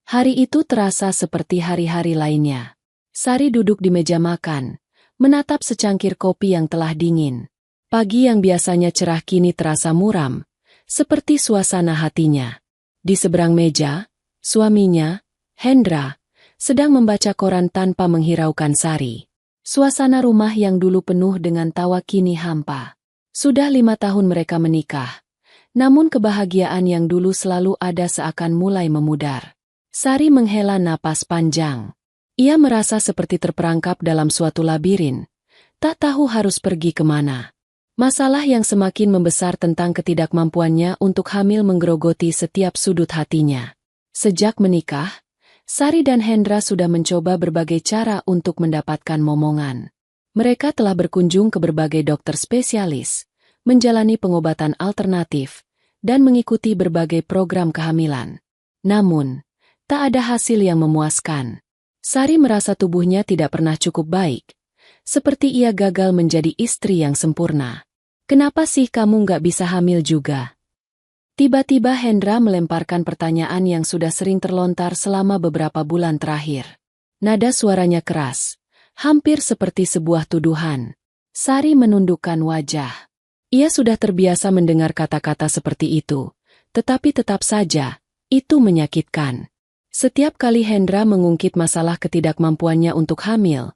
Hari itu terasa seperti hari-hari lainnya. Sari duduk di meja makan, menatap secangkir kopi yang telah dingin. Pagi yang biasanya cerah kini terasa muram, seperti suasana hatinya. Di seberang meja, suaminya, Hendra, sedang membaca koran tanpa menghiraukan Sari. Suasana rumah yang dulu penuh dengan tawa kini hampa. Sudah 5 tahun mereka menikah, namun kebahagiaan yang dulu selalu ada seakan mulai memudar. Sari menghela napas panjang. Ia merasa seperti terperangkap dalam suatu labirin, tak tahu harus pergi kemana. Masalah yang semakin membesar tentang ketidakmampuannya untuk hamil menggerogoti setiap sudut hatinya. Sejak menikah, Sari dan Hendra sudah mencoba berbagai cara untuk mendapatkan momongan. Mereka telah berkunjung ke berbagai dokter spesialis, menjalani pengobatan alternatif, dan mengikuti berbagai program kehamilan. Namun, tak ada hasil yang memuaskan. Sari merasa tubuhnya tidak pernah cukup baik, seperti ia gagal menjadi istri yang sempurna. Kenapa sih kamu nggak bisa hamil juga? Tiba-tiba Hendra melemparkan pertanyaan yang sudah sering terlontar selama beberapa bulan terakhir. Nada suaranya keras, hampir seperti sebuah tuduhan. Sari menundukkan wajah. Ia sudah terbiasa mendengar kata-kata seperti itu, tetapi tetap saja, itu menyakitkan. Setiap kali Hendra mengungkit masalah ketidakmampuannya untuk hamil,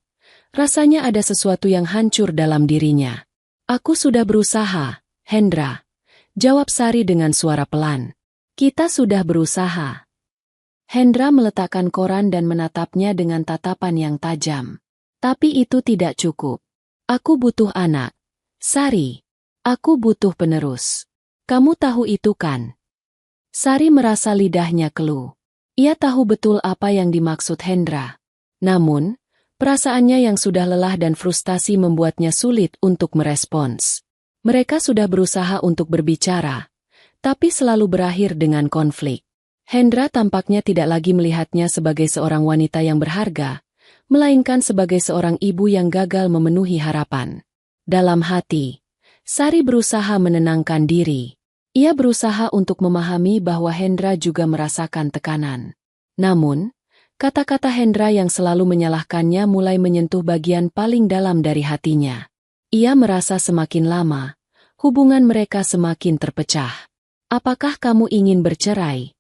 rasanya ada sesuatu yang hancur dalam dirinya. Aku sudah berusaha, Hendra, jawab Sari dengan suara pelan. Kita sudah berusaha. Hendra meletakkan koran dan menatapnya dengan tatapan yang tajam. Tapi itu tidak cukup. Aku butuh anak. Sari, aku butuh penerus. Kamu tahu itu kan? Sari merasa lidahnya keluh. Ia tahu betul apa yang dimaksud Hendra. Namun, perasaannya yang sudah lelah dan frustasi membuatnya sulit untuk merespons. Mereka sudah berusaha untuk berbicara, tapi selalu berakhir dengan konflik. Hendra tampaknya tidak lagi melihatnya sebagai seorang wanita yang berharga, melainkan sebagai seorang ibu yang gagal memenuhi harapan. Dalam hati, Sari berusaha menenangkan diri. Ia berusaha untuk memahami bahwa Hendra juga merasakan tekanan. Namun, kata-kata Hendra yang selalu menyalahkannya mulai menyentuh bagian paling dalam dari hatinya. Ia merasa semakin lama, hubungan mereka semakin terpecah. Apakah kamu ingin bercerai?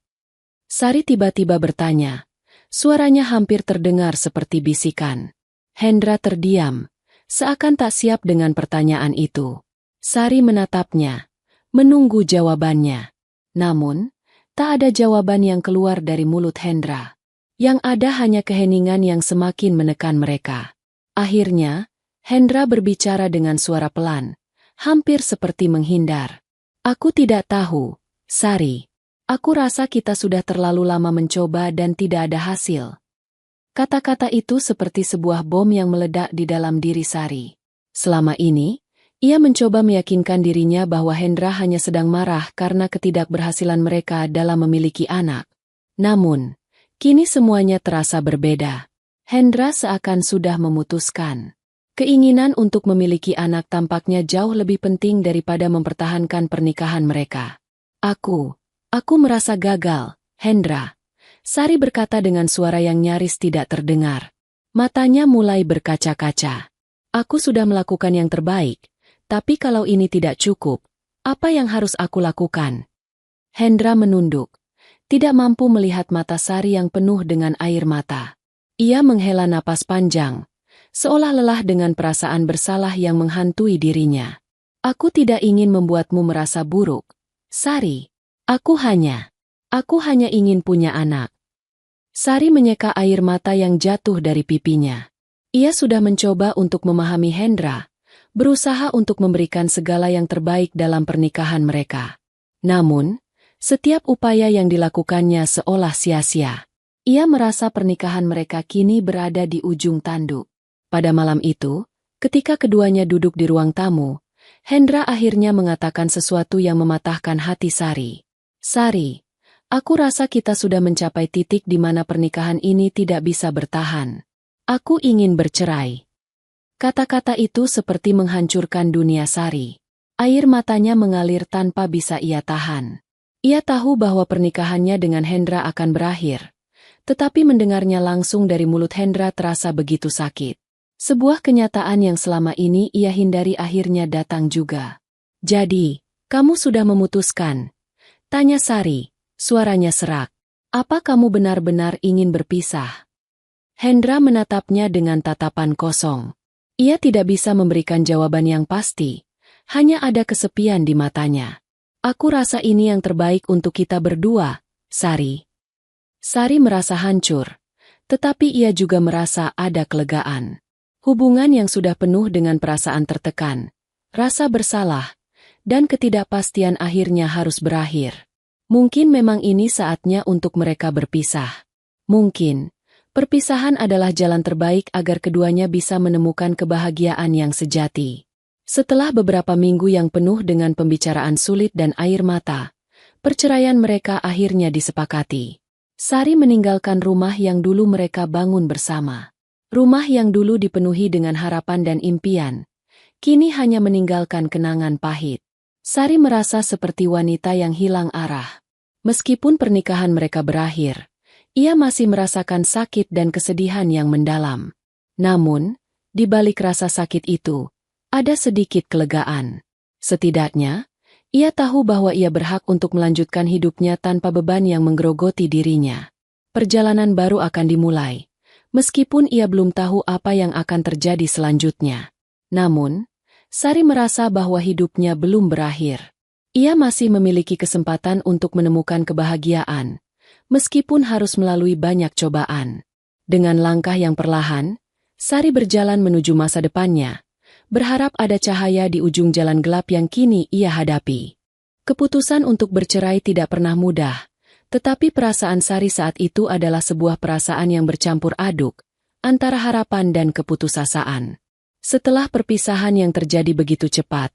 Sari tiba-tiba bertanya. Suaranya hampir terdengar seperti bisikan. Hendra terdiam, seakan tak siap dengan pertanyaan itu. Sari menatapnya, menunggu jawabannya. Namun, tak ada jawaban yang keluar dari mulut Hendra. Yang ada hanya keheningan yang semakin menekan mereka. Akhirnya, Hendra berbicara dengan suara pelan, hampir seperti menghindar. Aku tidak tahu, Sari. Aku rasa kita sudah terlalu lama mencoba dan tidak ada hasil. Kata-kata itu seperti sebuah bom yang meledak di dalam diri Sari. Selama ini, ia mencoba meyakinkan dirinya bahwa Hendra hanya sedang marah karena ketidakberhasilan mereka dalam memiliki anak. Namun, kini semuanya terasa berbeda. Hendra seakan sudah memutuskan. Keinginan untuk memiliki anak tampaknya jauh lebih penting daripada mempertahankan pernikahan mereka. Aku merasa gagal, Hendra. Sari berkata dengan suara yang nyaris tidak terdengar. Matanya mulai berkaca-kaca. Aku sudah melakukan yang terbaik, tapi kalau ini tidak cukup, apa yang harus aku lakukan? Hendra menunduk, tidak mampu melihat mata Sari yang penuh dengan air mata. Ia menghela napas panjang, seolah lelah dengan perasaan bersalah yang menghantui dirinya. Aku tidak ingin membuatmu merasa buruk, Sari. Aku hanya ingin punya anak. Sari menyeka air mata yang jatuh dari pipinya. Ia sudah mencoba untuk memahami Hendra, berusaha untuk memberikan segala yang terbaik dalam pernikahan mereka. Namun, setiap upaya yang dilakukannya seolah sia-sia. Ia merasa pernikahan mereka kini berada di ujung tanduk. Pada malam itu, ketika keduanya duduk di ruang tamu, Hendra akhirnya mengatakan sesuatu yang mematahkan hati Sari. Sari, aku rasa kita sudah mencapai titik di mana pernikahan ini tidak bisa bertahan. Aku ingin bercerai. Kata-kata itu seperti menghancurkan dunia Sari. Air matanya mengalir tanpa bisa ia tahan. Ia tahu bahwa pernikahannya dengan Hendra akan berakhir, tetapi mendengarnya langsung dari mulut Hendra terasa begitu sakit. Sebuah kenyataan yang selama ini ia hindari akhirnya datang juga. "Jadi, kamu sudah memutuskan?" tanya Sari, suaranya serak. "Apa kamu benar-benar ingin berpisah?" Hendra menatapnya dengan tatapan kosong. Ia tidak bisa memberikan jawaban yang pasti, hanya ada kesepian di matanya. "Aku rasa ini yang terbaik untuk kita berdua, Sari." Sari merasa hancur, tetapi ia juga merasa ada kelegaan. Hubungan yang sudah penuh dengan perasaan tertekan, rasa bersalah, dan ketidakpastian akhirnya harus berakhir. Mungkin memang ini saatnya untuk mereka berpisah. Mungkin perpisahan adalah jalan terbaik agar keduanya bisa menemukan kebahagiaan yang sejati. Setelah beberapa minggu yang penuh dengan pembicaraan sulit dan air mata, perceraian mereka akhirnya disepakati. Sari meninggalkan rumah yang dulu mereka bangun bersama. Rumah yang dulu dipenuhi dengan harapan dan impian, kini hanya meninggalkan kenangan pahit. Sari merasa seperti wanita yang hilang arah. Meskipun pernikahan mereka berakhir, ia masih merasakan sakit dan kesedihan yang mendalam. Namun, di balik rasa sakit itu, ada sedikit kelegaan. Setidaknya, ia tahu bahwa ia berhak untuk melanjutkan hidupnya tanpa beban yang menggerogoti dirinya. Perjalanan baru akan dimulai, meskipun ia belum tahu apa yang akan terjadi selanjutnya. Namun, Sari merasa bahwa hidupnya belum berakhir. Ia masih memiliki kesempatan untuk menemukan kebahagiaan, meskipun harus melalui banyak cobaan. Dengan langkah yang perlahan, Sari berjalan menuju masa depannya, berharap ada cahaya di ujung jalan gelap yang kini ia hadapi. Keputusan untuk bercerai tidak pernah mudah, tetapi perasaan Sari saat itu adalah sebuah perasaan yang bercampur aduk, antara harapan dan keputusasaan. Setelah perpisahan yang terjadi begitu cepat,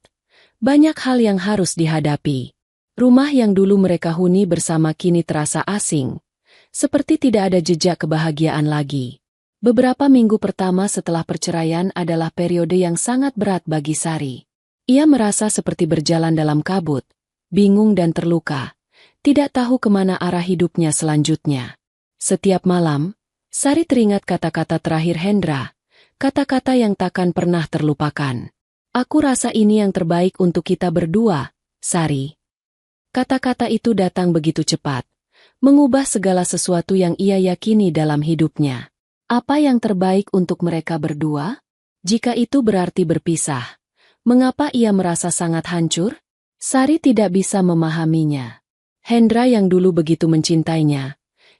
banyak hal yang harus dihadapi. Rumah yang dulu mereka huni bersama kini terasa asing, seperti tidak ada jejak kebahagiaan lagi. Beberapa minggu pertama setelah perceraian adalah periode yang sangat berat bagi Sari. Ia merasa seperti berjalan dalam kabut, bingung dan terluka, tidak tahu kemana arah hidupnya selanjutnya. Setiap malam, Sari teringat kata-kata terakhir Hendra, kata-kata yang takkan pernah terlupakan. "Aku rasa ini yang terbaik untuk kita berdua, Sari." Kata-kata itu datang begitu cepat, mengubah segala sesuatu yang ia yakini dalam hidupnya. Apa yang terbaik untuk mereka berdua? Jika itu berarti berpisah, mengapa ia merasa sangat hancur? Sari tidak bisa memahaminya. Hendra yang dulu begitu mencintainya,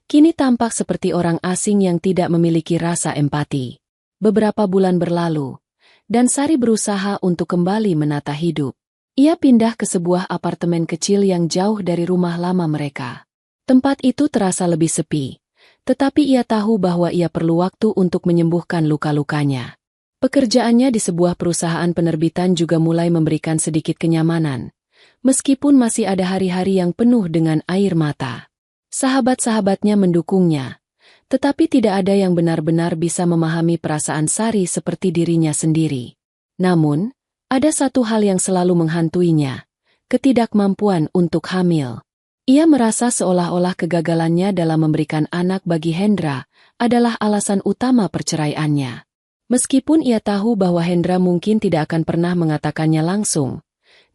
kini tampak seperti orang asing yang tidak memiliki rasa empati. Beberapa bulan berlalu, dan Sari berusaha untuk kembali menata hidup. Ia pindah ke sebuah apartemen kecil yang jauh dari rumah lama mereka. Tempat itu terasa lebih sepi, tetapi ia tahu bahwa ia perlu waktu untuk menyembuhkan luka-lukanya. Pekerjaannya di sebuah perusahaan penerbitan juga mulai memberikan sedikit kenyamanan, meskipun masih ada hari-hari yang penuh dengan air mata. Sahabat-sahabatnya mendukungnya, tetapi tidak ada yang benar-benar bisa memahami perasaan Sari seperti dirinya sendiri. Namun, ada satu hal yang selalu menghantuinya, ketidakmampuan untuk hamil. Ia merasa seolah-olah kegagalannya dalam memberikan anak bagi Hendra adalah alasan utama perceraiannya. Meskipun ia tahu bahwa Hendra mungkin tidak akan pernah mengatakannya langsung,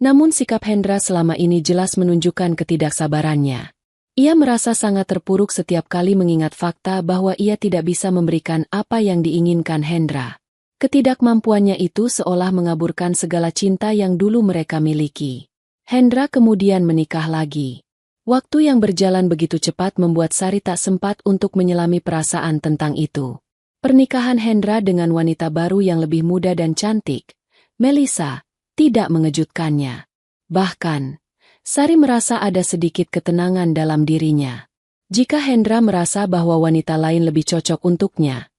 namun sikap Hendra selama ini jelas menunjukkan ketidaksabarannya. Ia merasa sangat terpuruk setiap kali mengingat fakta bahwa ia tidak bisa memberikan apa yang diinginkan Hendra. Ketidakmampuannya itu seolah mengaburkan segala cinta yang dulu mereka miliki. Hendra kemudian menikah lagi. Waktu yang berjalan begitu cepat membuat Sari tak sempat untuk menyelami perasaan tentang itu. Pernikahan Hendra dengan wanita baru yang lebih muda dan cantik, Melissa, tidak mengejutkannya. Bahkan, Sari merasa ada sedikit ketenangan dalam dirinya. Jika Hendra merasa bahwa wanita lain lebih cocok untuknya,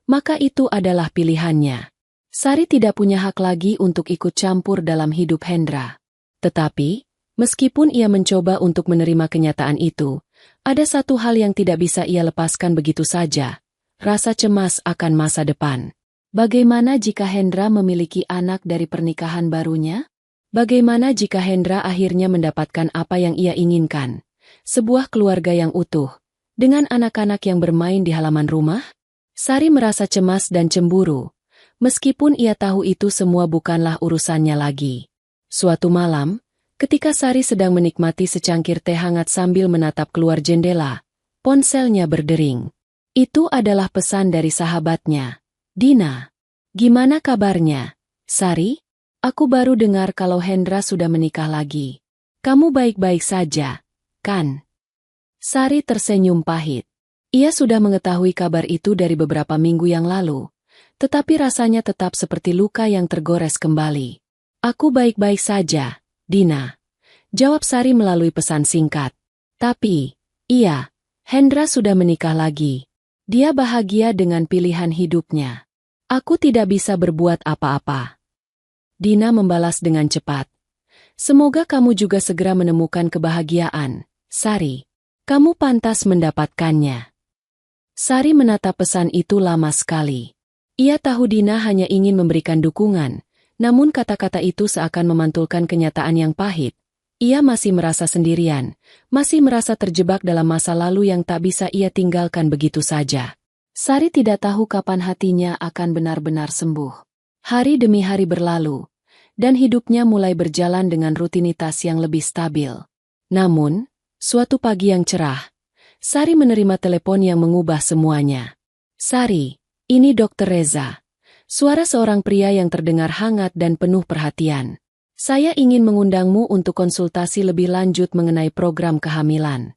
maka itu adalah pilihannya. Sari tidak punya hak lagi untuk ikut campur dalam hidup Hendra. Tetapi, meskipun ia mencoba untuk menerima kenyataan itu, ada satu hal yang tidak bisa ia lepaskan begitu saja, rasa cemas akan masa depan. Bagaimana jika Hendra memiliki anak dari pernikahan barunya? Bagaimana jika Hendra akhirnya mendapatkan apa yang ia inginkan? Sebuah keluarga yang utuh, Dengan anak-anak yang bermain di halaman rumah? Sari merasa cemas dan cemburu, meskipun ia tahu itu semua bukanlah urusannya lagi. Suatu malam, ketika Sari sedang menikmati secangkir teh hangat sambil menatap keluar jendela, ponselnya berdering. Itu adalah pesan dari sahabatnya. Dina, gimana kabarnya? Sari, aku baru dengar kalau Hendra sudah menikah lagi. Kamu baik-baik saja, kan? Sari tersenyum pahit. Ia sudah mengetahui kabar itu dari beberapa minggu yang lalu, tetapi rasanya tetap seperti luka yang tergores kembali. Aku baik-baik saja, Dina. Jawab Sari melalui pesan singkat. Tapi, iya, Hendra sudah menikah lagi. Dia bahagia dengan pilihan hidupnya. Aku tidak bisa berbuat apa-apa. Dina membalas dengan cepat. Semoga kamu juga segera menemukan kebahagiaan, Sari. Kamu pantas mendapatkannya. Sari menatap pesan itu lama sekali. Ia tahu Dina hanya ingin memberikan dukungan, namun kata-kata itu seakan memantulkan kenyataan yang pahit. Ia masih merasa sendirian, masih merasa terjebak dalam masa lalu yang tak bisa ia tinggalkan begitu saja. Sari tidak tahu kapan hatinya akan benar-benar sembuh. Hari demi hari berlalu, dan hidupnya mulai berjalan dengan rutinitas yang lebih stabil. Namun, suatu pagi yang cerah, Sari menerima telepon yang mengubah semuanya. Sari, ini Dr. Reza. Suara seorang pria yang terdengar hangat dan penuh perhatian. Saya ingin mengundangmu untuk konsultasi lebih lanjut mengenai program kehamilan.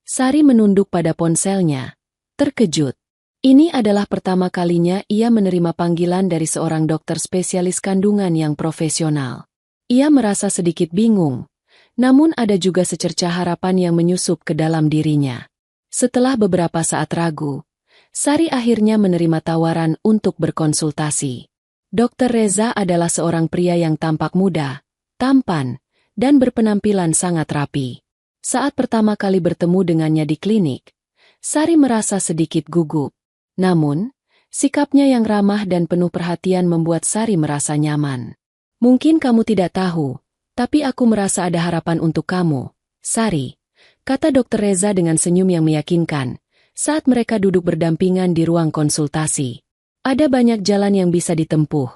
Sari menunduk pada ponselnya, terkejut. Ini adalah pertama kalinya ia menerima panggilan dari seorang dokter spesialis kandungan yang profesional. Ia merasa sedikit bingung. Namun ada juga secercah harapan yang menyusup ke dalam dirinya. Setelah beberapa saat ragu, Sari akhirnya menerima tawaran untuk berkonsultasi. Dr. Reza adalah seorang pria yang tampak muda, tampan, dan berpenampilan sangat rapi. Saat pertama kali bertemu dengannya di klinik, Sari merasa sedikit gugup. Namun, sikapnya yang ramah dan penuh perhatian membuat Sari merasa nyaman. Mungkin kamu tidak tahu, tapi aku merasa ada harapan untuk kamu, Sari, kata Dr. Reza dengan senyum yang meyakinkan, saat mereka duduk berdampingan di ruang konsultasi. Ada banyak jalan yang bisa ditempuh,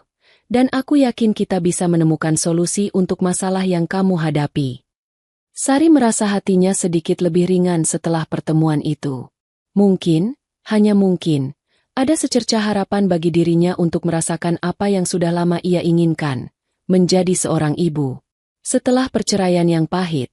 dan aku yakin kita bisa menemukan solusi untuk masalah yang kamu hadapi. Sari merasa hatinya sedikit lebih ringan setelah pertemuan itu. Mungkin, hanya mungkin, ada secercah harapan bagi dirinya untuk merasakan apa yang sudah lama ia inginkan, menjadi seorang ibu. Setelah perceraian yang pahit,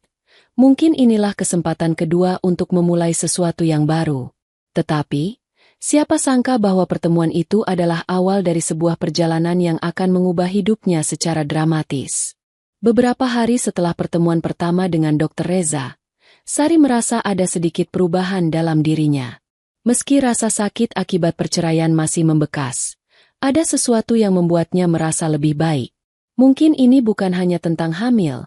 mungkin inilah kesempatan kedua untuk memulai sesuatu yang baru. Tetapi, siapa sangka bahwa pertemuan itu adalah awal dari sebuah perjalanan yang akan mengubah hidupnya secara dramatis. Beberapa hari setelah pertemuan pertama dengan Dr. Reza, Sari merasa ada sedikit perubahan dalam dirinya. Meski rasa sakit akibat perceraian masih membekas, ada sesuatu yang membuatnya merasa lebih baik. Mungkin ini bukan hanya tentang hamil,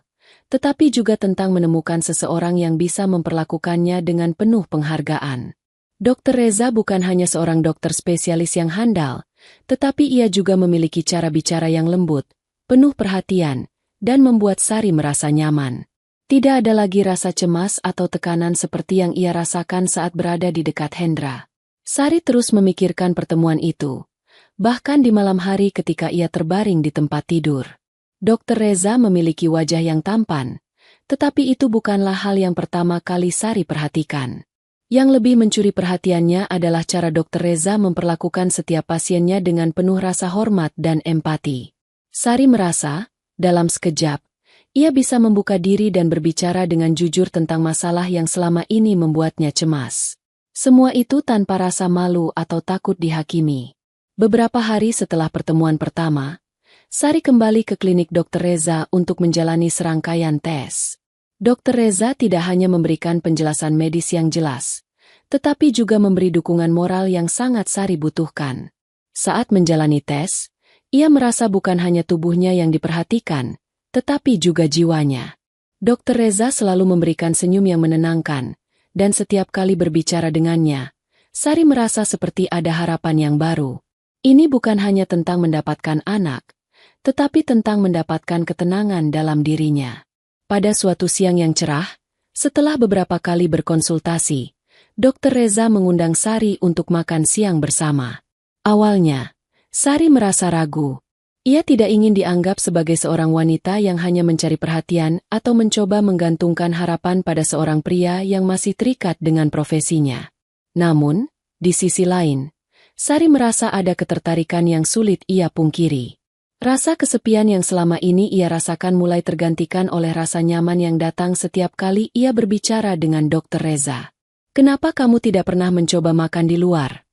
tetapi juga tentang menemukan seseorang yang bisa memperlakukannya dengan penuh penghargaan. Dr. Reza bukan hanya seorang dokter spesialis yang handal, tetapi ia juga memiliki cara bicara yang lembut, penuh perhatian, dan membuat Sari merasa nyaman. Tidak ada lagi rasa cemas atau tekanan seperti yang ia rasakan saat berada di dekat Hendra. Sari terus memikirkan pertemuan itu, bahkan di malam hari ketika ia terbaring di tempat tidur. Dr. Reza memiliki wajah yang tampan, tetapi itu bukanlah hal yang pertama kali Sari perhatikan. Yang lebih mencuri perhatiannya adalah cara Dr. Reza memperlakukan setiap pasiennya dengan penuh rasa hormat dan empati. Sari merasa, dalam sekejap, ia bisa membuka diri dan berbicara dengan jujur tentang masalah yang selama ini membuatnya cemas. Semua itu tanpa rasa malu atau takut dihakimi. Beberapa hari setelah pertemuan pertama, Sari kembali ke klinik Dr. Reza untuk menjalani serangkaian tes. Dr. Reza tidak hanya memberikan penjelasan medis yang jelas, tetapi juga memberi dukungan moral yang sangat Sari butuhkan. Saat menjalani tes, ia merasa bukan hanya tubuhnya yang diperhatikan, tetapi juga jiwanya. Dr. Reza selalu memberikan senyum yang menenangkan, dan setiap kali berbicara dengannya, Sari merasa seperti ada harapan yang baru. Ini bukan hanya tentang mendapatkan anak, tetapi tentang mendapatkan ketenangan dalam dirinya. Pada suatu siang yang cerah, setelah beberapa kali berkonsultasi, Dokter Reza mengundang Sari untuk makan siang bersama. Awalnya, Sari merasa ragu. Ia tidak ingin dianggap sebagai seorang wanita yang hanya mencari perhatian atau mencoba menggantungkan harapan pada seorang pria yang masih terikat dengan profesinya. Namun, di sisi lain, Sari merasa ada ketertarikan yang sulit ia pungkiri. Rasa kesepian yang selama ini ia rasakan mulai tergantikan oleh rasa nyaman yang datang setiap kali ia berbicara dengan Dokter Reza. "Kenapa kamu tidak pernah mencoba makan di luar?"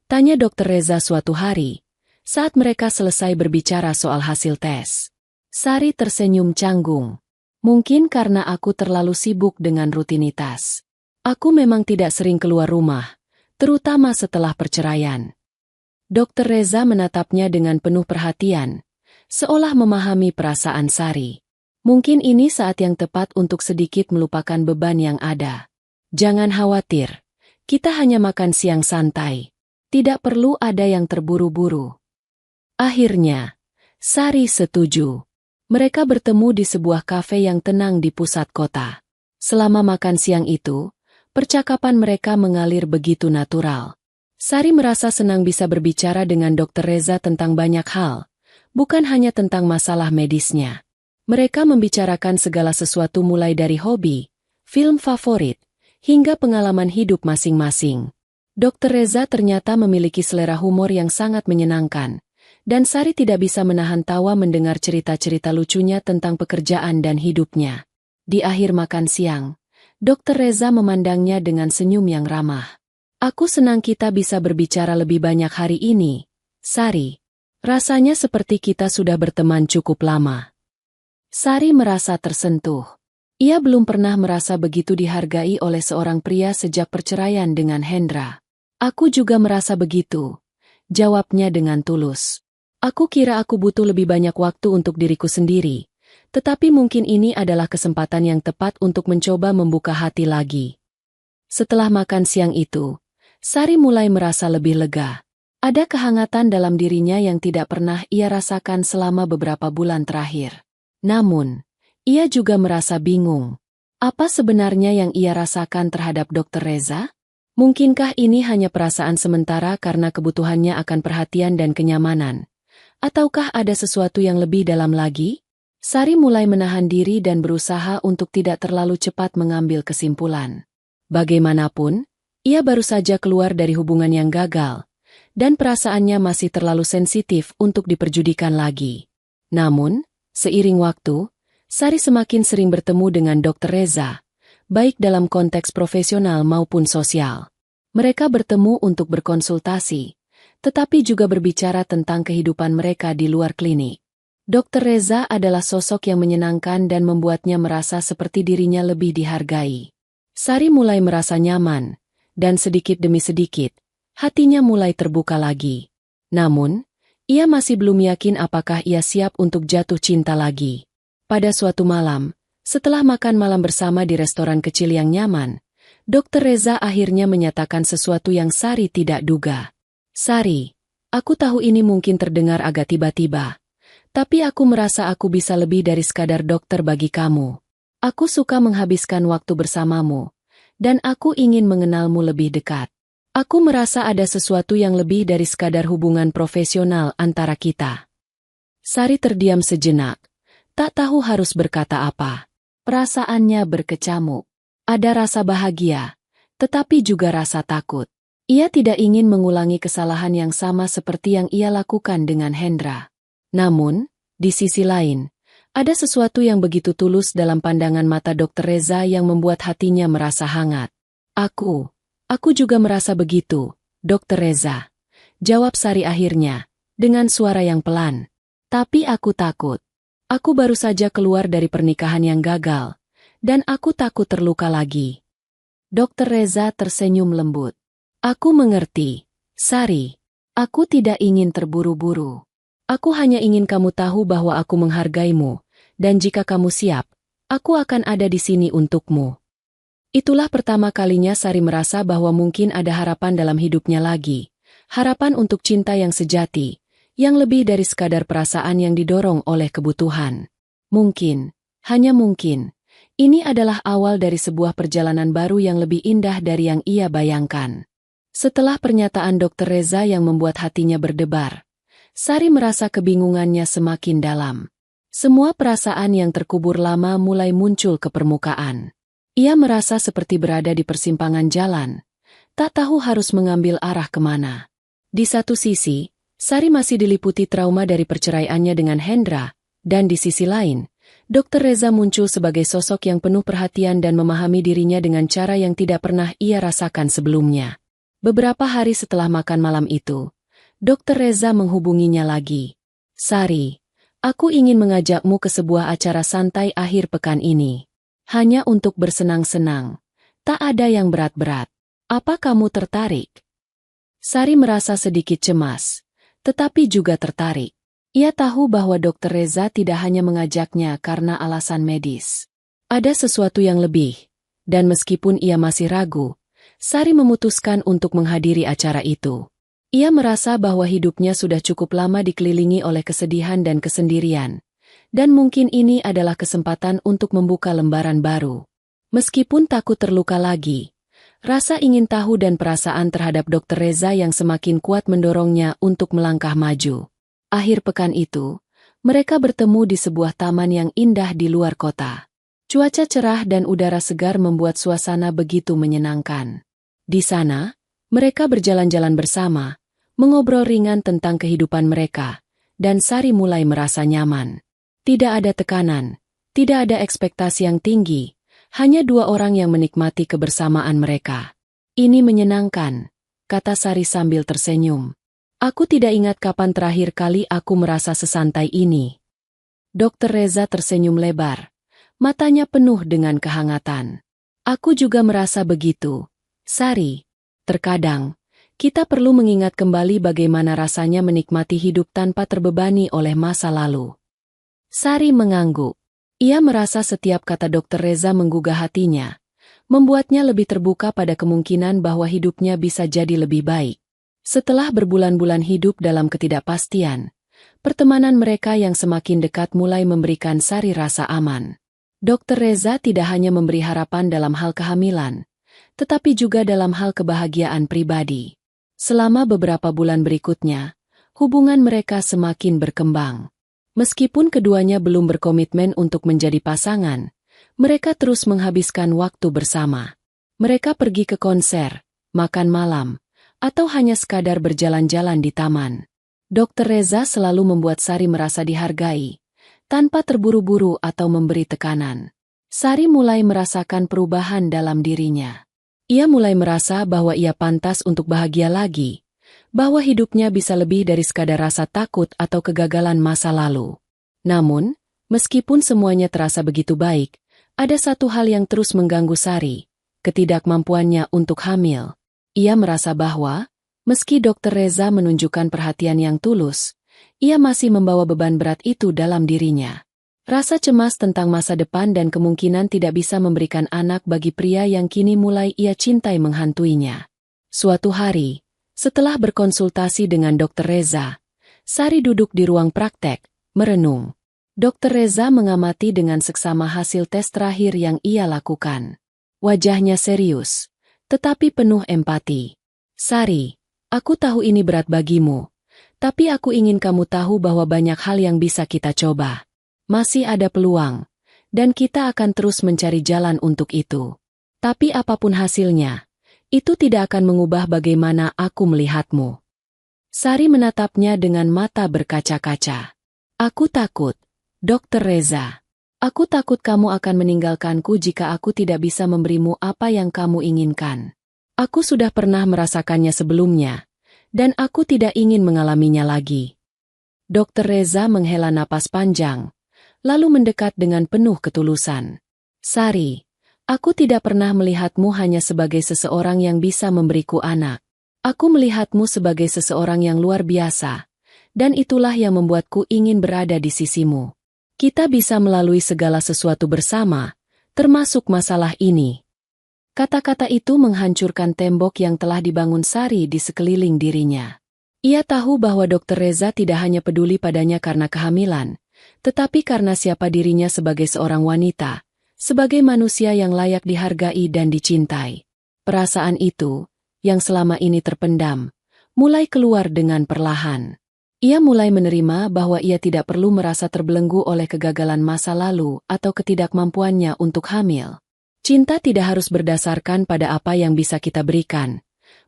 tanya Dokter Reza suatu hari, saat mereka selesai berbicara soal hasil tes. Sari tersenyum canggung. "Mungkin karena aku terlalu sibuk dengan rutinitas. Aku memang tidak sering keluar rumah, terutama setelah perceraian." Dokter Reza menatapnya dengan penuh perhatian, seolah memahami perasaan Sari. "Mungkin ini saat yang tepat untuk sedikit melupakan beban yang ada. Jangan khawatir, kita hanya makan siang santai. Tidak perlu ada yang terburu-buru." Akhirnya, Sari setuju. Mereka bertemu di sebuah kafe yang tenang di pusat kota. Selama makan siang itu, percakapan mereka mengalir begitu natural. Sari merasa senang bisa berbicara dengan Dokter Reza tentang banyak hal, bukan hanya tentang masalah medisnya. Mereka membicarakan segala sesuatu mulai dari hobi, film favorit, hingga pengalaman hidup masing-masing. Dokter Reza ternyata memiliki selera humor yang sangat menyenangkan, dan Sari tidak bisa menahan tawa mendengar cerita-cerita lucunya tentang pekerjaan dan hidupnya. Di akhir makan siang, Dokter Reza memandangnya dengan senyum yang ramah. "Aku senang kita bisa berbicara lebih banyak hari ini, Sari. Rasanya seperti kita sudah berteman cukup lama." Sari merasa tersentuh. Ia belum pernah merasa begitu dihargai oleh seorang pria sejak perceraian dengan Hendra. "Aku juga merasa begitu," jawabnya dengan tulus. "Aku kira aku butuh lebih banyak waktu untuk diriku sendiri, tetapi mungkin ini adalah kesempatan yang tepat untuk mencoba membuka hati lagi." Setelah makan siang itu, Sari mulai merasa lebih lega. Ada kehangatan dalam dirinya yang tidak pernah ia rasakan selama beberapa bulan terakhir. Namun, ia juga merasa bingung. Apa sebenarnya yang ia rasakan terhadap Dokter Reza? Mungkinkah ini hanya perasaan sementara karena kebutuhannya akan perhatian dan kenyamanan? Ataukah ada sesuatu yang lebih dalam lagi? Sari mulai menahan diri dan berusaha untuk tidak terlalu cepat mengambil kesimpulan. Bagaimanapun, ia baru saja keluar dari hubungan yang gagal, dan perasaannya masih terlalu sensitif untuk diperjudikan lagi. Namun, seiring waktu, Sari semakin sering bertemu dengan Dokter Reza, baik dalam konteks profesional maupun sosial. Mereka bertemu untuk berkonsultasi, tetapi juga berbicara tentang kehidupan mereka di luar klinik. Dokter Reza adalah sosok yang menyenangkan dan membuatnya merasa seperti dirinya lebih dihargai. Sari mulai merasa nyaman, dan sedikit demi sedikit, hatinya mulai terbuka lagi. Namun, ia masih belum yakin apakah ia siap untuk jatuh cinta lagi. Pada suatu malam, setelah makan malam bersama di restoran kecil yang nyaman, Dokter Reza akhirnya menyatakan sesuatu yang Sari tidak duga. "Sari, aku tahu ini mungkin terdengar agak tiba-tiba, tapi aku merasa aku bisa lebih dari sekadar dokter bagi kamu. Aku suka menghabiskan waktu bersamamu, dan aku ingin mengenalmu lebih dekat. Aku merasa ada sesuatu yang lebih dari sekadar hubungan profesional antara kita." Sari terdiam sejenak, tak tahu harus berkata apa. Perasaannya berkecamuk. Ada rasa bahagia, tetapi juga rasa takut. Ia tidak ingin mengulangi kesalahan yang sama seperti yang ia lakukan dengan Hendra. Namun, di sisi lain, ada sesuatu yang begitu tulus dalam pandangan mata Dokter Reza yang membuat hatinya merasa hangat. Aku juga merasa begitu, Dokter Reza," jawab Sari akhirnya, dengan suara yang pelan. "Tapi aku takut. Aku baru saja keluar dari pernikahan yang gagal, dan aku takut terluka lagi." Dokter Reza tersenyum lembut. "Aku mengerti, Sari. Aku tidak ingin terburu-buru. Aku hanya ingin kamu tahu bahwa aku menghargaimu, dan jika kamu siap, aku akan ada di sini untukmu." Itulah pertama kalinya Sari merasa bahwa mungkin ada harapan dalam hidupnya lagi. Harapan untuk cinta yang sejati, yang lebih dari sekadar perasaan yang didorong oleh kebutuhan. Mungkin, hanya mungkin, Ini adalah awal dari sebuah perjalanan baru yang lebih indah dari yang ia bayangkan. Setelah pernyataan Dr. Reza yang membuat hatinya berdebar, Sari merasa kebingungannya semakin dalam. Semua perasaan yang terkubur lama mulai muncul ke permukaan. Ia merasa seperti berada di persimpangan jalan, tak tahu harus mengambil arah kemana. Di satu sisi, Sari masih diliputi trauma dari perceraiannya dengan Hendra, dan di sisi lain, Dr. Reza muncul sebagai sosok yang penuh perhatian dan memahami dirinya dengan cara yang tidak pernah ia rasakan sebelumnya. Beberapa hari setelah makan malam itu, Dr. Reza menghubunginya lagi. "Sari, aku ingin mengajakmu ke sebuah acara santai akhir pekan ini. Hanya untuk bersenang-senang. Tak ada yang berat-berat. Apa kamu tertarik?" Sari merasa sedikit cemas, tetapi juga tertarik. Ia tahu bahwa Dr. Reza tidak hanya mengajaknya karena alasan medis. Ada sesuatu yang lebih, dan meskipun ia masih ragu, Sari memutuskan untuk menghadiri acara itu. Ia merasa bahwa hidupnya sudah cukup lama dikelilingi oleh kesedihan dan kesendirian, dan mungkin ini adalah kesempatan untuk membuka lembaran baru. Meskipun takut terluka lagi, rasa ingin tahu dan perasaan terhadap Dr. Reza yang semakin kuat mendorongnya untuk melangkah maju. Akhir pekan itu, mereka bertemu di sebuah taman yang indah di luar kota. Cuaca cerah dan udara segar membuat suasana begitu menyenangkan. Di sana, mereka berjalan-jalan bersama, mengobrol ringan tentang kehidupan mereka, dan Sari mulai merasa nyaman. Tidak ada tekanan, tidak ada ekspektasi yang tinggi, hanya dua orang yang menikmati kebersamaan mereka. "Ini menyenangkan," kata Sari sambil tersenyum. "Aku tidak ingat kapan terakhir kali aku merasa sesantai ini." Dr. Reza tersenyum lebar, matanya penuh dengan kehangatan. "Aku juga merasa begitu, Sari. Terkadang, kita perlu mengingat kembali bagaimana rasanya menikmati hidup tanpa terbebani oleh masa lalu." Sari mengangguk. Ia merasa setiap kata Dr. Reza menggugah hatinya, membuatnya lebih terbuka pada kemungkinan bahwa hidupnya bisa jadi lebih baik. Setelah berbulan-bulan hidup dalam ketidakpastian, pertemanan mereka yang semakin dekat mulai memberikan Sari rasa aman. Dr. Reza tidak hanya memberi harapan dalam hal kehamilan, tetapi juga dalam hal kebahagiaan pribadi. Selama beberapa bulan berikutnya, hubungan mereka semakin berkembang. Meskipun keduanya belum berkomitmen untuk menjadi pasangan, mereka terus menghabiskan waktu bersama. Mereka pergi ke konser, makan malam, atau hanya sekadar berjalan-jalan di taman. Dr. Reza selalu membuat Sari merasa dihargai, tanpa terburu-buru atau memberi tekanan. Sari mulai merasakan perubahan dalam dirinya. Ia mulai merasa bahwa ia pantas untuk bahagia lagi, bahwa hidupnya bisa lebih dari sekadar rasa takut atau kegagalan masa lalu. Namun, meskipun semuanya terasa begitu baik, ada satu hal yang terus mengganggu Sari, ketidakmampuannya untuk hamil. Ia merasa bahwa, meski Dr. Reza menunjukkan perhatian yang tulus, ia masih membawa beban berat itu dalam dirinya. Rasa cemas tentang masa depan dan kemungkinan tidak bisa memberikan anak bagi pria yang kini mulai ia cintai menghantuinya. Suatu hari, setelah berkonsultasi dengan Dr. Reza, Sari duduk di ruang praktek, merenung. Dr. Reza mengamati dengan seksama hasil tes terakhir yang ia lakukan. Wajahnya serius, tetapi penuh empati. "Sari, aku tahu ini berat bagimu, tapi aku ingin kamu tahu bahwa banyak hal yang bisa kita coba. Masih ada peluang, dan kita akan terus mencari jalan untuk itu. Tapi apapun hasilnya, itu tidak akan mengubah bagaimana aku melihatmu." Sari menatapnya dengan mata berkaca-kaca. "Aku takut, Dr. Reza. Aku takut kamu akan meninggalkanku jika aku tidak bisa memberimu apa yang kamu inginkan. Aku sudah pernah merasakannya sebelumnya, dan aku tidak ingin mengalaminya lagi." Dr. Reza menghela napas panjang, lalu mendekat dengan penuh ketulusan. "Sari, aku tidak pernah melihatmu hanya sebagai seseorang yang bisa memberiku anak. Aku melihatmu sebagai seseorang yang luar biasa, dan itulah yang membuatku ingin berada di sisimu. Kita bisa melalui segala sesuatu bersama, termasuk masalah ini." Kata-kata itu menghancurkan tembok yang telah dibangun Sari di sekeliling dirinya. Ia tahu bahwa Dr. Reza tidak hanya peduli padanya karena kehamilan, tetapi karena siapa dirinya sebagai seorang wanita, sebagai manusia yang layak dihargai dan dicintai. Perasaan itu, yang selama ini terpendam, mulai keluar dengan perlahan. Ia mulai menerima bahwa ia tidak perlu merasa terbelenggu oleh kegagalan masa lalu atau ketidakmampuannya untuk hamil. Cinta tidak harus berdasarkan pada apa yang bisa kita berikan,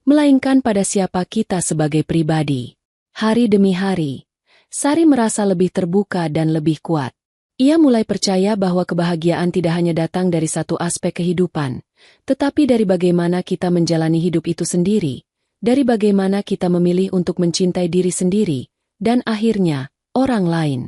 melainkan pada siapa kita sebagai pribadi. Hari demi hari, Sari merasa lebih terbuka dan lebih kuat. Ia mulai percaya bahwa kebahagiaan tidak hanya datang dari satu aspek kehidupan, tetapi dari bagaimana kita menjalani hidup itu sendiri, dari bagaimana kita memilih untuk mencintai diri sendiri, dan akhirnya, orang lain.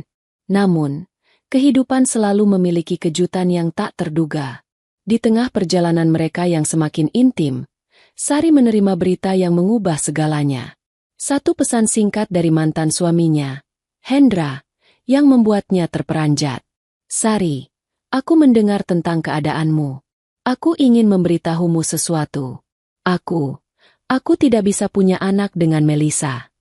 Namun, kehidupan selalu memiliki kejutan yang tak terduga. Di tengah perjalanan mereka yang semakin intim, Sari menerima berita yang mengubah segalanya. Satu pesan singkat dari mantan suaminya, Hendra, yang membuatnya terperanjat. Sari, aku mendengar tentang keadaanmu. Aku ingin memberitahumu sesuatu. Aku tidak bisa punya anak dengan Melisa.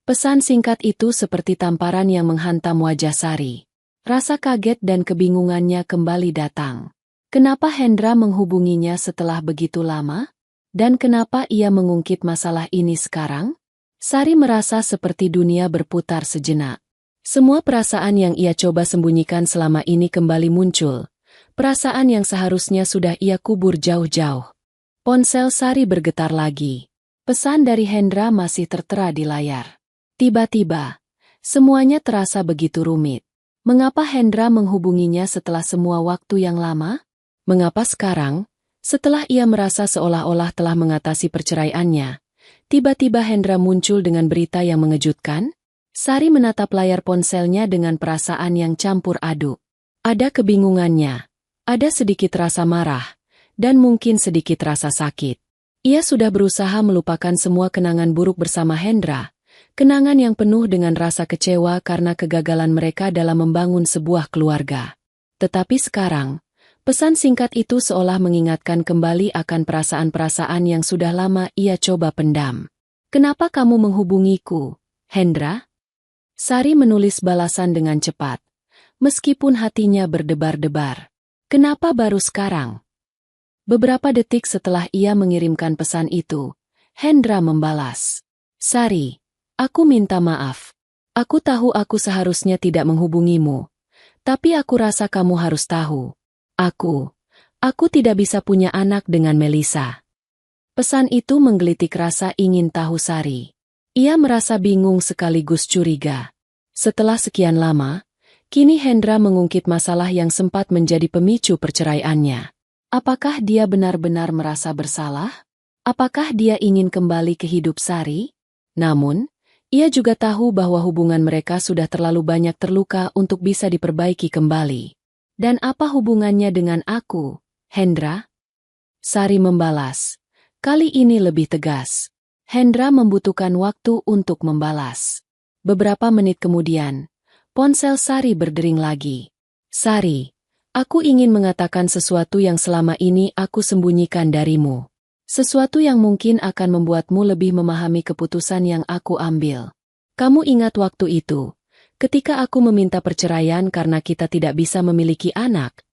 Pesan singkat itu seperti tamparan yang menghantam wajah Sari. Rasa kaget dan kebingungannya kembali datang. Kenapa Hendra menghubunginya setelah begitu lama? Dan kenapa ia mengungkit masalah ini sekarang? Sari merasa seperti dunia berputar sejenak. Semua perasaan yang ia coba sembunyikan selama ini kembali muncul. Perasaan yang seharusnya sudah ia kubur jauh-jauh. Ponsel Sari bergetar lagi. Pesan dari Hendra masih tertera di layar. Tiba-tiba, semuanya terasa begitu rumit. Mengapa Hendra menghubunginya setelah semua waktu yang lama? Mengapa sekarang, setelah ia merasa seolah-olah telah mengatasi perceraiannya, tiba-tiba Hendra muncul dengan berita yang mengejutkan? Sari menatap layar ponselnya dengan perasaan yang campur aduk. Ada kebingungannya, ada sedikit rasa marah, dan mungkin sedikit rasa sakit. Ia sudah berusaha melupakan semua kenangan buruk bersama Hendra, kenangan yang penuh dengan rasa kecewa karena kegagalan mereka dalam membangun sebuah keluarga. Tetapi sekarang, pesan singkat itu seolah mengingatkan kembali akan perasaan-perasaan yang sudah lama ia coba pendam. Kenapa kamu menghubungiku, Hendra? Sari menulis balasan dengan cepat, meskipun hatinya berdebar-debar. Kenapa baru sekarang? Beberapa detik setelah ia mengirimkan pesan itu, Hendra membalas. Sari, aku minta maaf. Aku tahu aku seharusnya tidak menghubungimu, tapi aku rasa kamu harus tahu. Aku tidak bisa punya anak dengan Melisa. Pesan itu menggelitik rasa ingin tahu Sari. Ia merasa bingung sekaligus curiga. Setelah sekian lama, kini Hendra mengungkit masalah yang sempat menjadi pemicu perceraiannya. Apakah dia benar-benar merasa bersalah? Apakah dia ingin kembali ke hidup Sari? Namun, ia juga tahu bahwa hubungan mereka sudah terlalu banyak terluka untuk bisa diperbaiki kembali. Dan apa hubungannya dengan aku, Hendra? Sari membalas. Kali ini lebih tegas. Hendra membutuhkan waktu untuk membalas. Beberapa menit kemudian, ponsel Sari berdering lagi. Sari, aku ingin mengatakan sesuatu yang selama ini aku sembunyikan darimu. Sesuatu yang mungkin akan membuatmu lebih memahami keputusan yang aku ambil. Kamu ingat waktu itu, ketika aku meminta perceraian karena kita tidak bisa memiliki anak?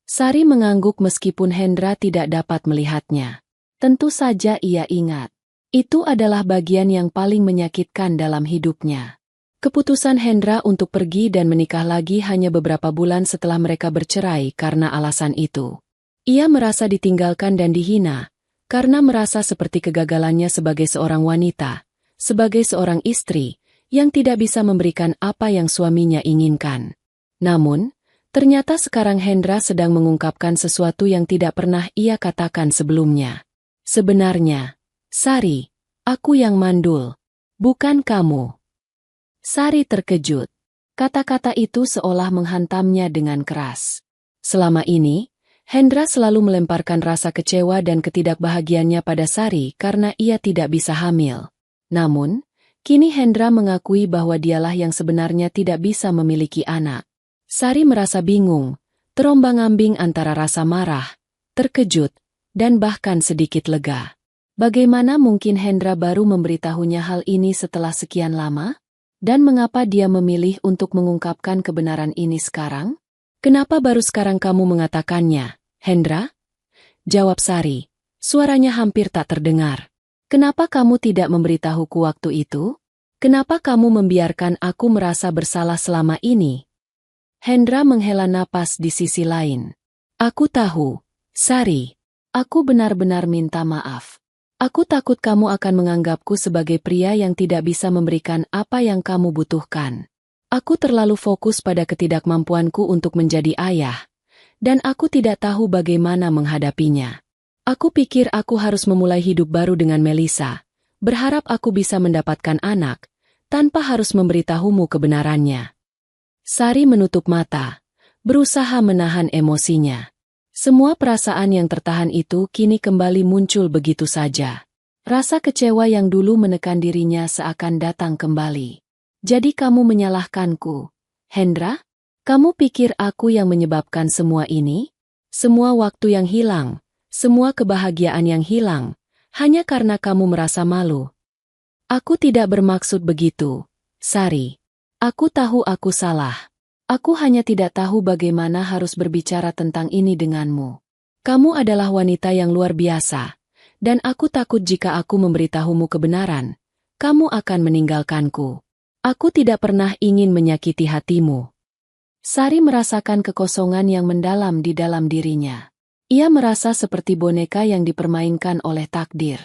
Sari mengangguk meskipun Hendra tidak dapat melihatnya. Tentu saja ia ingat. Itu adalah bagian yang paling menyakitkan dalam hidupnya. Keputusan Hendra untuk pergi dan menikah lagi hanya beberapa bulan setelah mereka bercerai karena alasan itu. Ia merasa ditinggalkan dan dihina, karena merasa seperti kegagalannya sebagai seorang wanita, sebagai seorang istri, yang tidak bisa memberikan apa yang suaminya inginkan. Namun, ternyata sekarang Hendra sedang mengungkapkan sesuatu yang tidak pernah ia katakan sebelumnya. Sebenarnya, Sari, aku yang mandul, bukan kamu. Sari terkejut. Kata-kata itu seolah menghantamnya dengan keras. Selama ini, Hendra selalu melemparkan rasa kecewa dan ketidakbahagiaannya pada Sari karena ia tidak bisa hamil. Namun, kini Hendra mengakui bahwa dialah yang sebenarnya tidak bisa memiliki anak. Sari merasa bingung, terombang-ambing antara rasa marah, terkejut, dan bahkan sedikit lega. Bagaimana mungkin Hendra baru memberitahunya hal ini setelah sekian lama? Dan mengapa dia memilih untuk mengungkapkan kebenaran ini sekarang? Kenapa baru sekarang kamu mengatakannya, Hendra? Jawab Sari. Suaranya hampir tak terdengar. Kenapa kamu tidak memberitahuku waktu itu? Kenapa kamu membiarkan aku merasa bersalah selama ini? Hendra menghela napas di sisi lain. Aku tahu, Sari. Aku benar-benar minta maaf. Aku takut kamu akan menganggapku sebagai pria yang tidak bisa memberikan apa yang kamu butuhkan. Aku terlalu fokus pada ketidakmampuanku untuk menjadi ayah, dan aku tidak tahu bagaimana menghadapinya. Aku pikir aku harus memulai hidup baru dengan Melissa, berharap aku bisa mendapatkan anak, tanpa harus memberitahumu kebenarannya. Sari menutup mata, berusaha menahan emosinya. Semua perasaan yang tertahan itu kini kembali muncul begitu saja. Rasa kecewa yang dulu menekan dirinya seakan datang kembali. Jadi kamu menyalahkanku, Hendra? Kamu pikir aku yang menyebabkan semua ini? Semua waktu yang hilang, semua kebahagiaan yang hilang, hanya karena kamu merasa malu. Aku tidak bermaksud begitu, Sari. Aku tahu aku salah. Aku hanya tidak tahu bagaimana harus berbicara tentang ini denganmu. Kamu adalah wanita yang luar biasa, dan aku takut jika aku memberitahumu kebenaran, kamu akan meninggalkanku. Aku tidak pernah ingin menyakiti hatimu. Sari merasakan kekosongan yang mendalam di dalam dirinya. Ia merasa seperti boneka yang dipermainkan oleh takdir.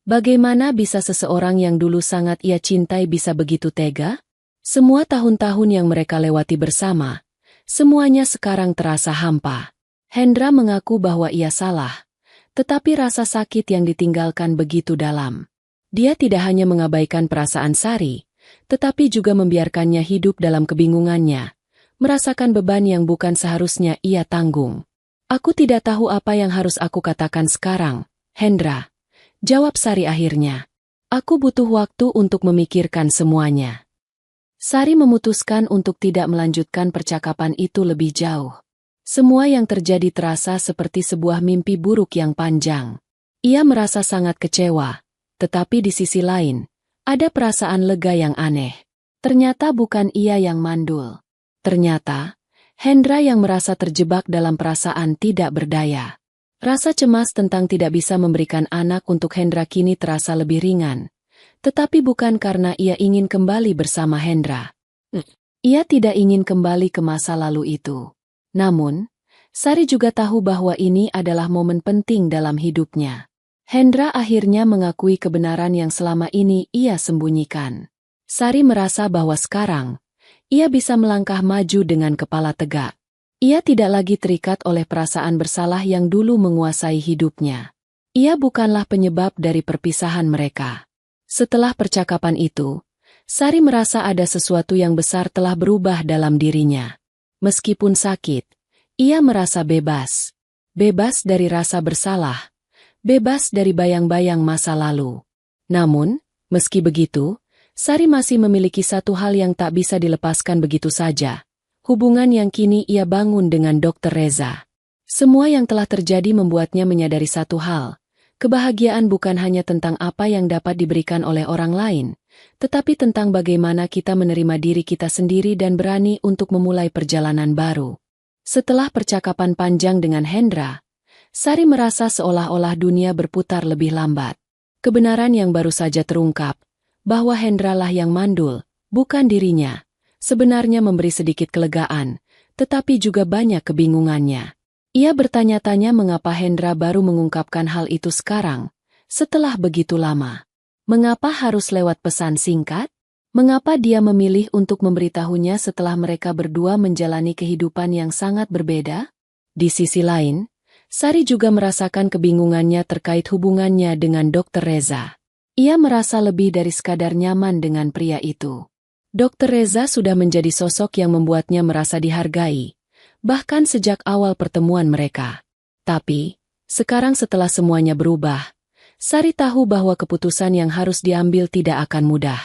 Bagaimana bisa seseorang yang dulu sangat ia cintai bisa begitu tega? Semua tahun-tahun yang mereka lewati bersama, semuanya sekarang terasa hampa. Hendra mengaku bahwa ia salah, tetapi rasa sakit yang ditinggalkan begitu dalam. Dia tidak hanya mengabaikan perasaan Sari, tetapi juga membiarkannya hidup dalam kebingungannya, merasakan beban yang bukan seharusnya ia tanggung. Aku tidak tahu apa yang harus aku katakan sekarang, Hendra. Jawab Sari akhirnya. Aku butuh waktu untuk memikirkan semuanya. Sari memutuskan untuk tidak melanjutkan percakapan itu lebih jauh. Semua yang terjadi terasa seperti sebuah mimpi buruk yang panjang. Ia merasa sangat kecewa, tetapi di sisi lain, ada perasaan lega yang aneh. Ternyata bukan ia yang mandul. Ternyata, Hendra yang merasa terjebak dalam perasaan tidak berdaya. Rasa cemas tentang tidak bisa memberikan anak untuk Hendra kini terasa lebih ringan. Tetapi bukan karena ia ingin kembali bersama Hendra. Ia tidak ingin kembali ke masa lalu itu. Namun, Sari juga tahu bahwa ini adalah momen penting dalam hidupnya. Hendra akhirnya mengakui kebenaran yang selama ini ia sembunyikan. Sari merasa bahwa sekarang, ia bisa melangkah maju dengan kepala tegak. Ia tidak lagi terikat oleh perasaan bersalah yang dulu menguasai hidupnya. Ia bukanlah penyebab dari perpisahan mereka. Setelah percakapan itu, Sari merasa ada sesuatu yang besar telah berubah dalam dirinya. Meskipun sakit, ia merasa bebas. Bebas dari rasa bersalah. Bebas dari bayang-bayang masa lalu. Namun, meski begitu, Sari masih memiliki satu hal yang tak bisa dilepaskan begitu saja. Hubungan yang kini ia bangun dengan Dr. Reza. Semua yang telah terjadi membuatnya menyadari satu hal. Kebahagiaan bukan hanya tentang apa yang dapat diberikan oleh orang lain, tetapi tentang bagaimana kita menerima diri kita sendiri dan berani untuk memulai perjalanan baru. Setelah percakapan panjang dengan Hendra, Sari merasa seolah-olah dunia berputar lebih lambat. Kebenaran yang baru saja terungkap, bahwa Hendra lah yang mandul, bukan dirinya, sebenarnya memberi sedikit kelegaan, tetapi juga banyak kebingungannya. Ia bertanya-tanya mengapa Hendra baru mengungkapkan hal itu sekarang, setelah begitu lama. Mengapa harus lewat pesan singkat? Mengapa dia memilih untuk memberitahunya setelah mereka berdua menjalani kehidupan yang sangat berbeda? Di sisi lain, Sari juga merasakan kebingungannya terkait hubungannya dengan Dr. Reza. Ia merasa lebih dari sekadar nyaman dengan pria itu. Dr. Reza sudah menjadi sosok yang membuatnya merasa dihargai, bahkan sejak awal pertemuan mereka. Tapi, sekarang setelah semuanya berubah, Sari tahu bahwa keputusan yang harus diambil tidak akan mudah.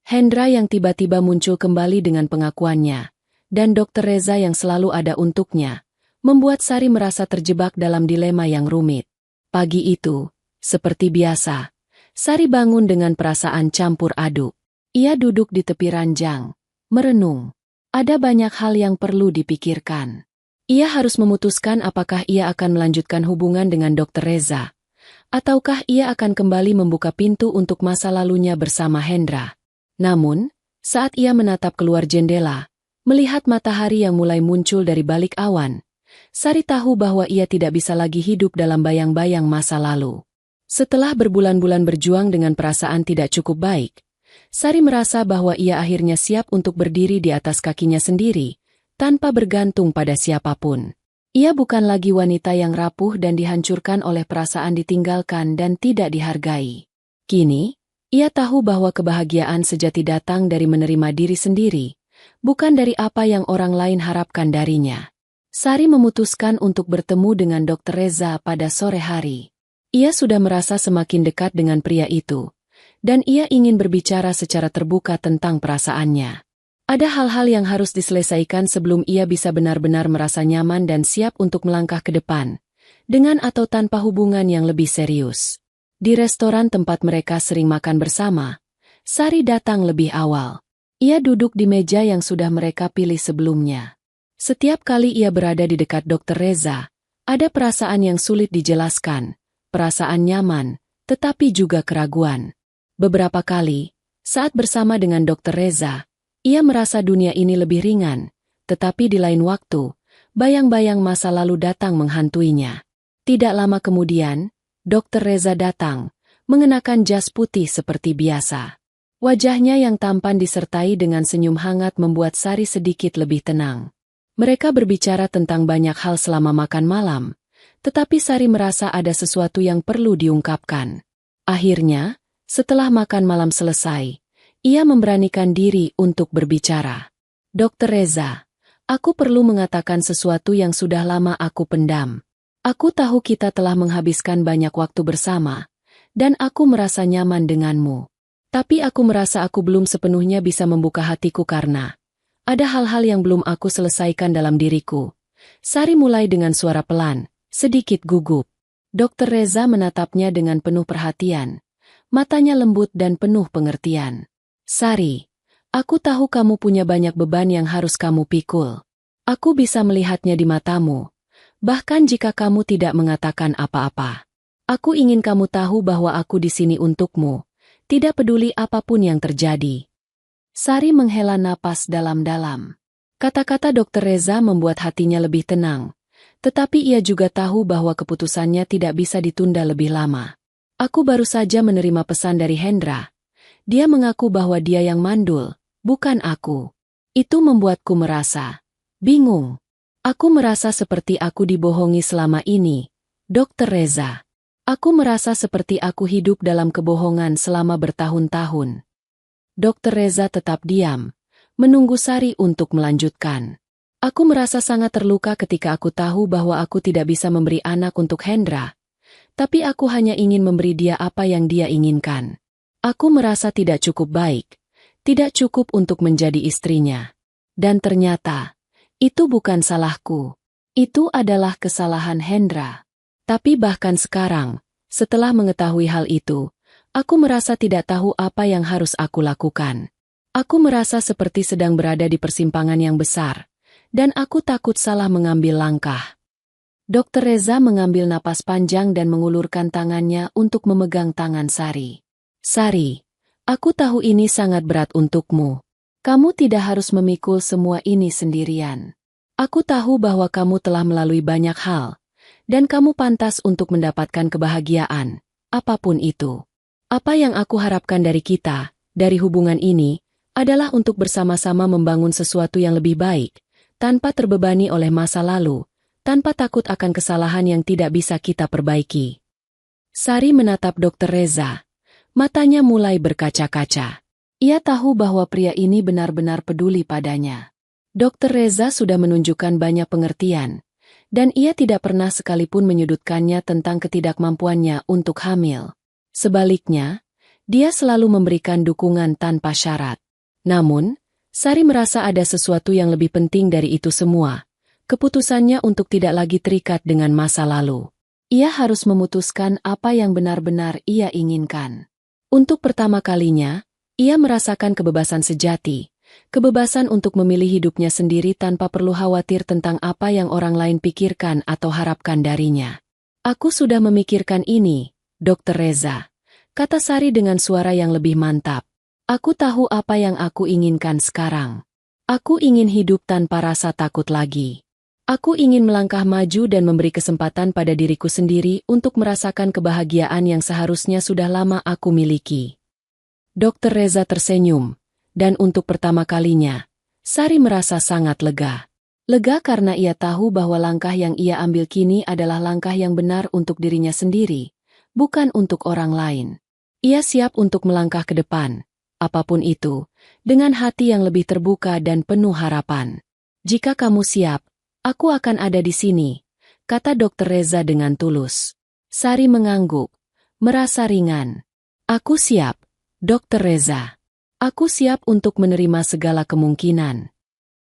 Hendra yang tiba-tiba muncul kembali dengan pengakuannya, dan Dr. Reza yang selalu ada untuknya, membuat Sari merasa terjebak dalam dilema yang rumit. Pagi itu, seperti biasa, Sari bangun dengan perasaan campur aduk. Ia duduk di tepi ranjang, merenung. Ada banyak hal yang perlu dipikirkan. Ia harus memutuskan apakah ia akan melanjutkan hubungan dengan Dr. Reza, ataukah ia akan kembali membuka pintu untuk masa lalunya bersama Hendra. Namun, saat ia menatap keluar jendela, melihat matahari yang mulai muncul dari balik awan, Sari tahu bahwa ia tidak bisa lagi hidup dalam bayang-bayang masa lalu. Setelah berbulan-bulan berjuang dengan perasaan tidak cukup baik, Sari merasa bahwa ia akhirnya siap untuk berdiri di atas kakinya sendiri, tanpa bergantung pada siapapun. Ia bukan lagi wanita yang rapuh dan dihancurkan oleh perasaan ditinggalkan dan tidak dihargai. Kini, ia tahu bahwa kebahagiaan sejati datang dari menerima diri sendiri, bukan dari apa yang orang lain harapkan darinya. Sari memutuskan untuk bertemu dengan Dr. Reza pada sore hari. Ia sudah merasa semakin dekat dengan pria itu, dan ia ingin berbicara secara terbuka tentang perasaannya. Ada hal-hal yang harus diselesaikan sebelum ia bisa benar-benar merasa nyaman dan siap untuk melangkah ke depan, dengan atau tanpa hubungan yang lebih serius. Di restoran tempat mereka sering makan bersama, Sari datang lebih awal. Ia duduk di meja yang sudah mereka pilih sebelumnya. Setiap kali ia berada di dekat Dr. Reza, ada perasaan yang sulit dijelaskan, perasaan nyaman, tetapi juga keraguan. Beberapa kali, saat bersama dengan Dr. Reza, ia merasa dunia ini lebih ringan, tetapi di lain waktu, bayang-bayang masa lalu datang menghantuinya. Tidak lama kemudian, Dr. Reza datang, mengenakan jas putih seperti biasa. Wajahnya yang tampan disertai dengan senyum hangat membuat Sari sedikit lebih tenang. Mereka berbicara tentang banyak hal selama makan malam, tetapi Sari merasa ada sesuatu yang perlu diungkapkan. Akhirnya, setelah makan malam selesai, ia memberanikan diri untuk berbicara. Dr. Reza, aku perlu mengatakan sesuatu yang sudah lama aku pendam. Aku tahu kita telah menghabiskan banyak waktu bersama, dan aku merasa nyaman denganmu. Tapi aku merasa aku belum sepenuhnya bisa membuka hatiku karena ada hal-hal yang belum aku selesaikan dalam diriku. Sari mulai dengan suara pelan, sedikit gugup. Dr. Reza menatapnya dengan penuh perhatian. Matanya lembut dan penuh pengertian. Sari, aku tahu kamu punya banyak beban yang harus kamu pikul. Aku bisa melihatnya di matamu. Bahkan jika kamu tidak mengatakan apa-apa. Aku ingin kamu tahu bahwa aku di sini untukmu. Tidak peduli apapun yang terjadi. Sari menghela napas dalam-dalam. Kata-kata Dr. Reza membuat hatinya lebih tenang. Tetapi ia juga tahu bahwa keputusannya tidak bisa ditunda lebih lama. Aku baru saja menerima pesan dari Hendra. Dia mengaku bahwa dia yang mandul, bukan aku. Itu membuatku merasa bingung. Aku merasa seperti aku dibohongi selama ini, Dr. Reza. Aku merasa seperti aku hidup dalam kebohongan selama bertahun-tahun. Dr. Reza tetap diam, menunggu Sari untuk melanjutkan. Aku merasa sangat terluka ketika aku tahu bahwa aku tidak bisa memberi anak untuk Hendra. Tapi aku hanya ingin memberi dia apa yang dia inginkan. Aku merasa tidak cukup baik, tidak cukup untuk menjadi istrinya. Dan ternyata, itu bukan salahku. Itu adalah kesalahan Hendra. Tapi bahkan sekarang, setelah mengetahui hal itu, aku merasa tidak tahu apa yang harus aku lakukan. Aku merasa seperti sedang berada di persimpangan yang besar, dan aku takut salah mengambil langkah. Dr. Reza mengambil napas panjang dan mengulurkan tangannya untuk memegang tangan Sari. Sari, aku tahu ini sangat berat untukmu. Kamu tidak harus memikul semua ini sendirian. Aku tahu bahwa kamu telah melalui banyak hal, dan kamu pantas untuk mendapatkan kebahagiaan, apapun itu. Apa yang aku harapkan dari kita, dari hubungan ini, adalah untuk bersama-sama membangun sesuatu yang lebih baik, tanpa terbebani oleh masa lalu, tanpa takut akan kesalahan yang tidak bisa kita perbaiki. Sari menatap Dr. Reza. Matanya mulai berkaca-kaca. Ia tahu bahwa pria ini benar-benar peduli padanya. Dr. Reza sudah menunjukkan banyak pengertian, dan ia tidak pernah sekalipun menyudutkannya tentang ketidakmampuannya untuk hamil. Sebaliknya, dia selalu memberikan dukungan tanpa syarat. Namun, Sari merasa ada sesuatu yang lebih penting dari itu semua. Keputusannya untuk tidak lagi terikat dengan masa lalu. Ia harus memutuskan apa yang benar-benar ia inginkan. Untuk pertama kalinya, ia merasakan kebebasan sejati, kebebasan untuk memilih hidupnya sendiri tanpa perlu khawatir tentang apa yang orang lain pikirkan atau harapkan darinya. Aku sudah memikirkan ini, Dr. Reza, kata Sari dengan suara yang lebih mantap. Aku tahu apa yang aku inginkan sekarang. Aku ingin hidup tanpa rasa takut lagi. Aku ingin melangkah maju dan memberi kesempatan pada diriku sendiri untuk merasakan kebahagiaan yang seharusnya sudah lama aku miliki. Dr. Reza tersenyum, dan untuk pertama kalinya, Sari merasa sangat lega. Lega karena ia tahu bahwa langkah yang ia ambil kini adalah langkah yang benar untuk dirinya sendiri, bukan untuk orang lain. Ia siap untuk melangkah ke depan, apapun itu, dengan hati yang lebih terbuka dan penuh harapan. Jika kamu siap, aku akan ada di sini, kata Dr. Reza dengan tulus. Sari mengangguk, merasa ringan. Aku siap, Dr. Reza. Aku siap untuk menerima segala kemungkinan.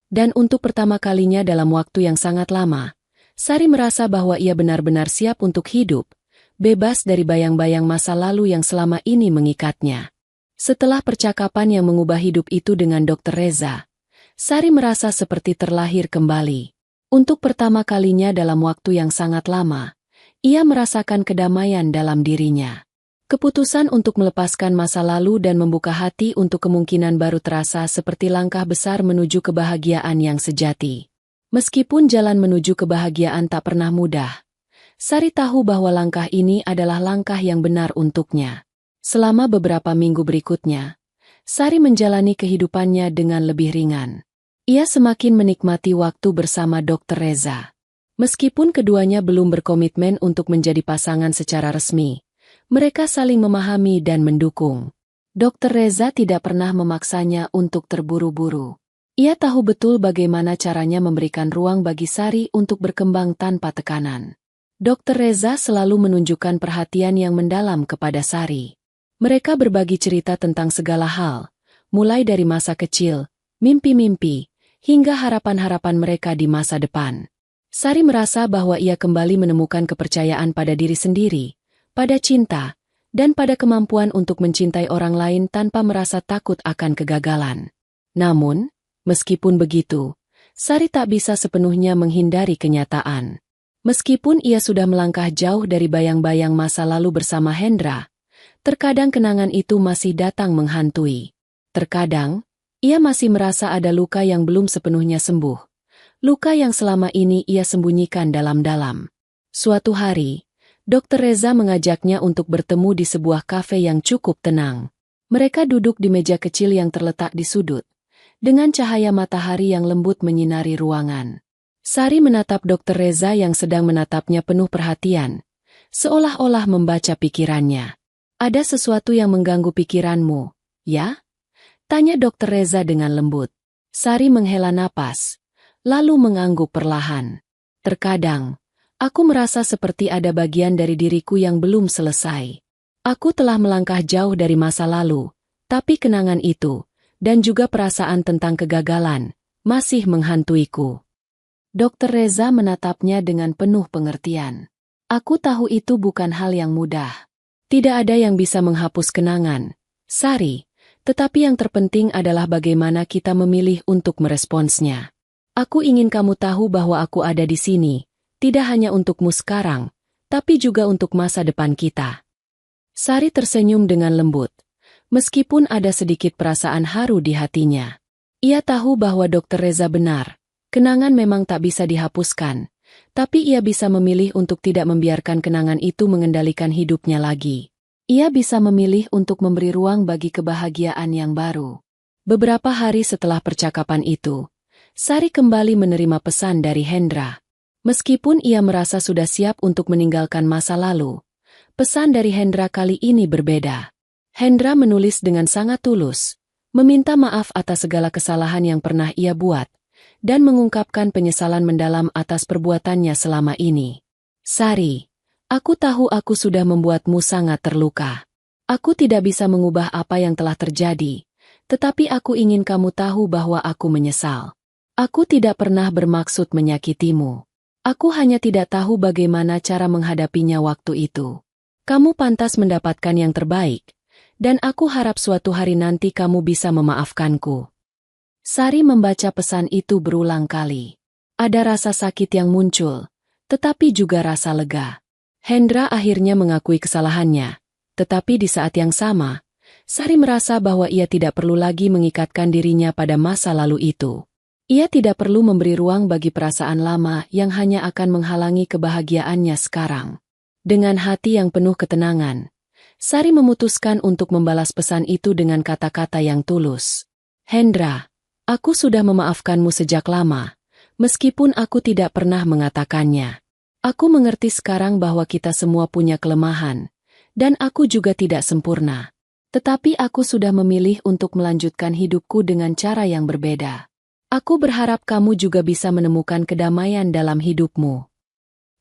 Dan untuk pertama kalinya dalam waktu yang sangat lama, Sari merasa bahwa ia benar-benar siap untuk hidup, bebas dari bayang-bayang masa lalu yang selama ini mengikatnya. Setelah percakapan yang mengubah hidup itu dengan Dr. Reza, Sari merasa seperti terlahir kembali. Untuk pertama kalinya dalam waktu yang sangat lama, ia merasakan kedamaian dalam dirinya. Keputusan untuk melepaskan masa lalu dan membuka hati untuk kemungkinan baru terasa seperti langkah besar menuju kebahagiaan yang sejati. Meskipun jalan menuju kebahagiaan tak pernah mudah, Sari tahu bahwa langkah ini adalah langkah yang benar untuknya. Selama beberapa minggu berikutnya, Sari menjalani kehidupannya dengan lebih ringan. Ia semakin menikmati waktu bersama Dr. Reza. Meskipun keduanya belum berkomitmen untuk menjadi pasangan secara resmi, mereka saling memahami dan mendukung. Dr. Reza tidak pernah memaksanya untuk terburu-buru. Ia tahu betul bagaimana caranya memberikan ruang bagi Sari untuk berkembang tanpa tekanan. Dr. Reza selalu menunjukkan perhatian yang mendalam kepada Sari. Mereka berbagi cerita tentang segala hal, mulai dari masa kecil, mimpi-mimpi, hingga harapan-harapan mereka di masa depan. Sari merasa bahwa ia kembali menemukan kepercayaan pada diri sendiri, pada cinta, dan pada kemampuan untuk mencintai orang lain tanpa merasa takut akan kegagalan. Namun, meskipun begitu, Sari tak bisa sepenuhnya menghindari kenyataan. Meskipun ia sudah melangkah jauh dari bayang-bayang masa lalu bersama Hendra, terkadang kenangan itu masih datang menghantui. Terkadang, ia masih merasa ada luka yang belum sepenuhnya sembuh. Luka yang selama ini ia sembunyikan dalam-dalam. Suatu hari, Dr. Reza mengajaknya untuk bertemu di sebuah kafe yang cukup tenang. Mereka duduk di meja kecil yang terletak di sudut, dengan cahaya matahari yang lembut menyinari ruangan. Sari menatap Dr. Reza yang sedang menatapnya penuh perhatian, seolah-olah membaca pikirannya. Ada sesuatu yang mengganggu pikiranmu, ya? Tanya Dr. Reza dengan lembut. Sari menghela napas, lalu mengangguk perlahan. Terkadang, aku merasa seperti ada bagian dari diriku yang belum selesai. Aku telah melangkah jauh dari masa lalu, tapi kenangan itu, dan juga perasaan tentang kegagalan, masih menghantuiku. Dr. Reza menatapnya dengan penuh pengertian. Aku tahu itu bukan hal yang mudah. Tidak ada yang bisa menghapus kenangan, Sari. Tetapi yang terpenting adalah bagaimana kita memilih untuk meresponsnya. Aku ingin kamu tahu bahwa aku ada di sini, tidak hanya untukmu sekarang, tapi juga untuk masa depan kita. Sari tersenyum dengan lembut, meskipun ada sedikit perasaan haru di hatinya. Ia tahu bahwa Dr. Reza benar, kenangan memang tak bisa dihapuskan, tapi ia bisa memilih untuk tidak membiarkan kenangan itu mengendalikan hidupnya lagi. Ia bisa memilih untuk memberi ruang bagi kebahagiaan yang baru. Beberapa hari setelah percakapan itu, Sari kembali menerima pesan dari Hendra. Meskipun ia merasa sudah siap untuk meninggalkan masa lalu, pesan dari Hendra kali ini berbeda. Hendra menulis dengan sangat tulus, meminta maaf atas segala kesalahan yang pernah ia buat, dan mengungkapkan penyesalan mendalam atas perbuatannya selama ini. Sari, aku tahu aku sudah membuatmu sangat terluka. Aku tidak bisa mengubah apa yang telah terjadi, tetapi aku ingin kamu tahu bahwa aku menyesal. Aku tidak pernah bermaksud menyakitimu. Aku hanya tidak tahu bagaimana cara menghadapinya waktu itu. Kamu pantas mendapatkan yang terbaik, dan aku harap suatu hari nanti kamu bisa memaafkanku. Sari membaca pesan itu berulang kali. Ada rasa sakit yang muncul, tetapi juga rasa lega. Hendra akhirnya mengakui kesalahannya, tetapi di saat yang sama, Sari merasa bahwa ia tidak perlu lagi mengikatkan dirinya pada masa lalu itu. Ia tidak perlu memberi ruang bagi perasaan lama yang hanya akan menghalangi kebahagiaannya sekarang. Dengan hati yang penuh ketenangan, Sari memutuskan untuk membalas pesan itu dengan kata-kata yang tulus. Hendra, aku sudah memaafkanmu sejak lama, meskipun aku tidak pernah mengatakannya. Aku mengerti sekarang bahwa kita semua punya kelemahan, dan aku juga tidak sempurna. Tetapi aku sudah memilih untuk melanjutkan hidupku dengan cara yang berbeda. Aku berharap kamu juga bisa menemukan kedamaian dalam hidupmu.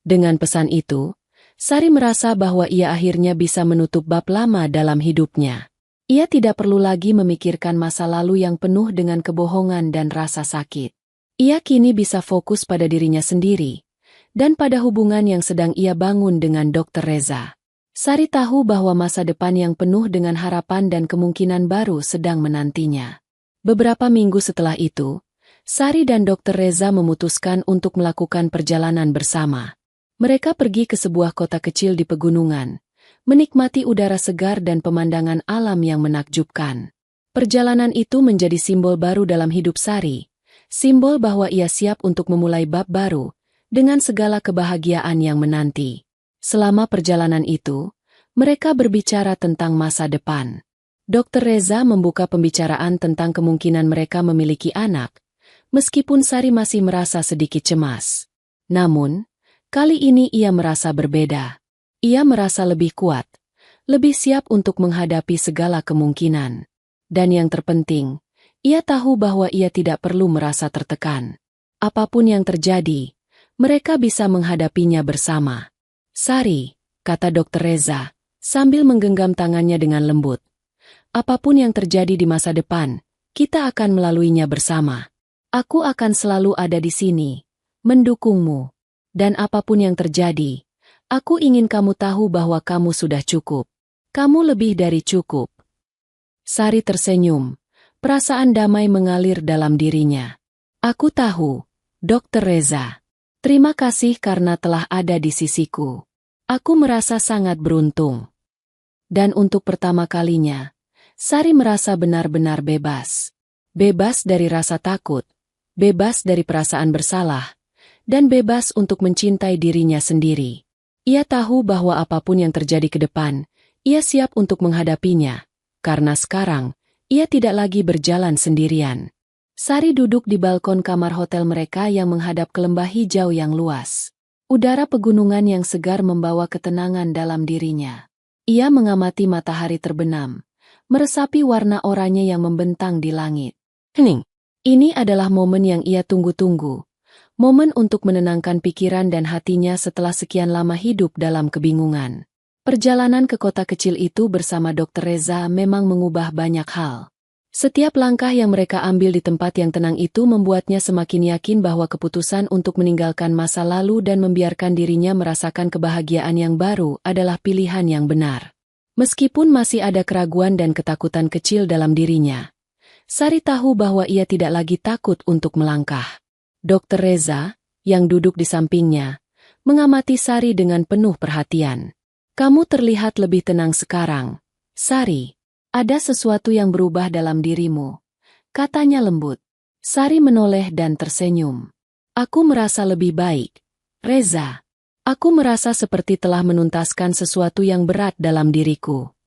Dengan pesan itu, Sari merasa bahwa ia akhirnya bisa menutup bab lama dalam hidupnya. Ia tidak perlu lagi memikirkan masa lalu yang penuh dengan kebohongan dan rasa sakit. Ia kini bisa fokus pada dirinya sendiri, dan pada hubungan yang sedang ia bangun dengan Dr. Reza. Sari tahu bahwa masa depan yang penuh dengan harapan dan kemungkinan baru sedang menantinya. Beberapa minggu setelah itu, Sari dan Dr. Reza memutuskan untuk melakukan perjalanan bersama. Mereka pergi ke sebuah kota kecil di pegunungan, menikmati udara segar dan pemandangan alam yang menakjubkan. Perjalanan itu menjadi simbol baru dalam hidup Sari, simbol bahwa ia siap untuk memulai bab baru, dengan segala kebahagiaan yang menanti. Selama perjalanan itu, mereka berbicara tentang masa depan. Dr. Reza membuka pembicaraan tentang kemungkinan mereka memiliki anak, meskipun Sari masih merasa sedikit cemas. Namun, kali ini ia merasa berbeda. Ia merasa lebih kuat, lebih siap untuk menghadapi segala kemungkinan. Dan yang terpenting, ia tahu bahwa ia tidak perlu merasa tertekan. Apapun yang terjadi, mereka bisa menghadapinya bersama. Sari, kata Dr. Reza, sambil menggenggam tangannya dengan lembut. Apapun yang terjadi di masa depan, kita akan melaluinya bersama. Aku akan selalu ada di sini, mendukungmu. Dan apapun yang terjadi, aku ingin kamu tahu bahwa kamu sudah cukup. Kamu lebih dari cukup. Sari tersenyum. Perasaan damai mengalir dalam dirinya. Aku tahu, Dr. Reza. Terima kasih karena telah ada di sisiku. Aku merasa sangat beruntung. Dan untuk pertama kalinya, Sari merasa benar-benar bebas. Bebas dari rasa takut, bebas dari perasaan bersalah, dan bebas untuk mencintai dirinya sendiri. Ia tahu bahwa apapun yang terjadi ke depan, ia siap untuk menghadapinya, karena sekarang, ia tidak lagi berjalan sendirian. Sari duduk di balkon kamar hotel mereka yang menghadap ke lembah hijau yang luas. Udara pegunungan yang segar membawa ketenangan dalam dirinya. Ia mengamati matahari terbenam, meresapi warna oranye yang membentang di langit. Hening. Ini adalah momen yang ia tunggu-tunggu. Momen untuk menenangkan pikiran dan hatinya setelah sekian lama hidup dalam kebingungan. Perjalanan ke kota kecil itu bersama Dr. Reza memang mengubah banyak hal. Setiap langkah yang mereka ambil di tempat yang tenang itu membuatnya semakin yakin bahwa keputusan untuk meninggalkan masa lalu dan membiarkan dirinya merasakan kebahagiaan yang baru adalah pilihan yang benar. Meskipun masih ada keraguan dan ketakutan kecil dalam dirinya, Sari tahu bahwa ia tidak lagi takut untuk melangkah. Dr. Reza, yang duduk di sampingnya, mengamati Sari dengan penuh perhatian. Kamu terlihat lebih tenang sekarang, Sari. Ada sesuatu yang berubah dalam dirimu, katanya lembut. Sari menoleh dan tersenyum. Aku merasa lebih baik, Reza. Aku merasa seperti telah menuntaskan sesuatu yang berat dalam diriku.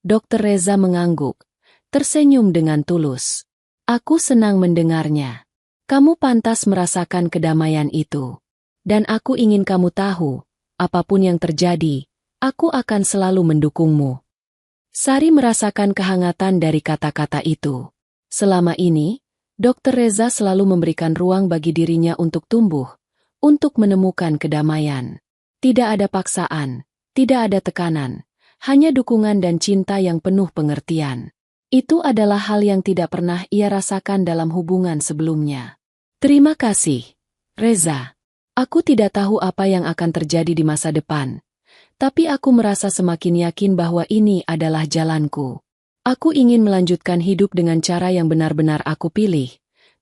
Dr. Reza mengangguk, tersenyum dengan tulus. Aku senang mendengarnya. Kamu pantas merasakan kedamaian itu. Dan aku ingin kamu tahu, apapun yang terjadi, aku akan selalu mendukungmu. Sari merasakan kehangatan dari kata-kata itu. Selama ini, Dr. Reza selalu memberikan ruang bagi dirinya untuk tumbuh, untuk menemukan kedamaian. Tidak ada paksaan, tidak ada tekanan, hanya dukungan dan cinta yang penuh pengertian. Itu adalah hal yang tidak pernah ia rasakan dalam hubungan sebelumnya. Terima kasih, Reza. Aku tidak tahu apa yang akan terjadi di masa depan, tapi aku merasa semakin yakin bahwa ini adalah jalanku. Aku ingin melanjutkan hidup dengan cara yang benar-benar aku pilih,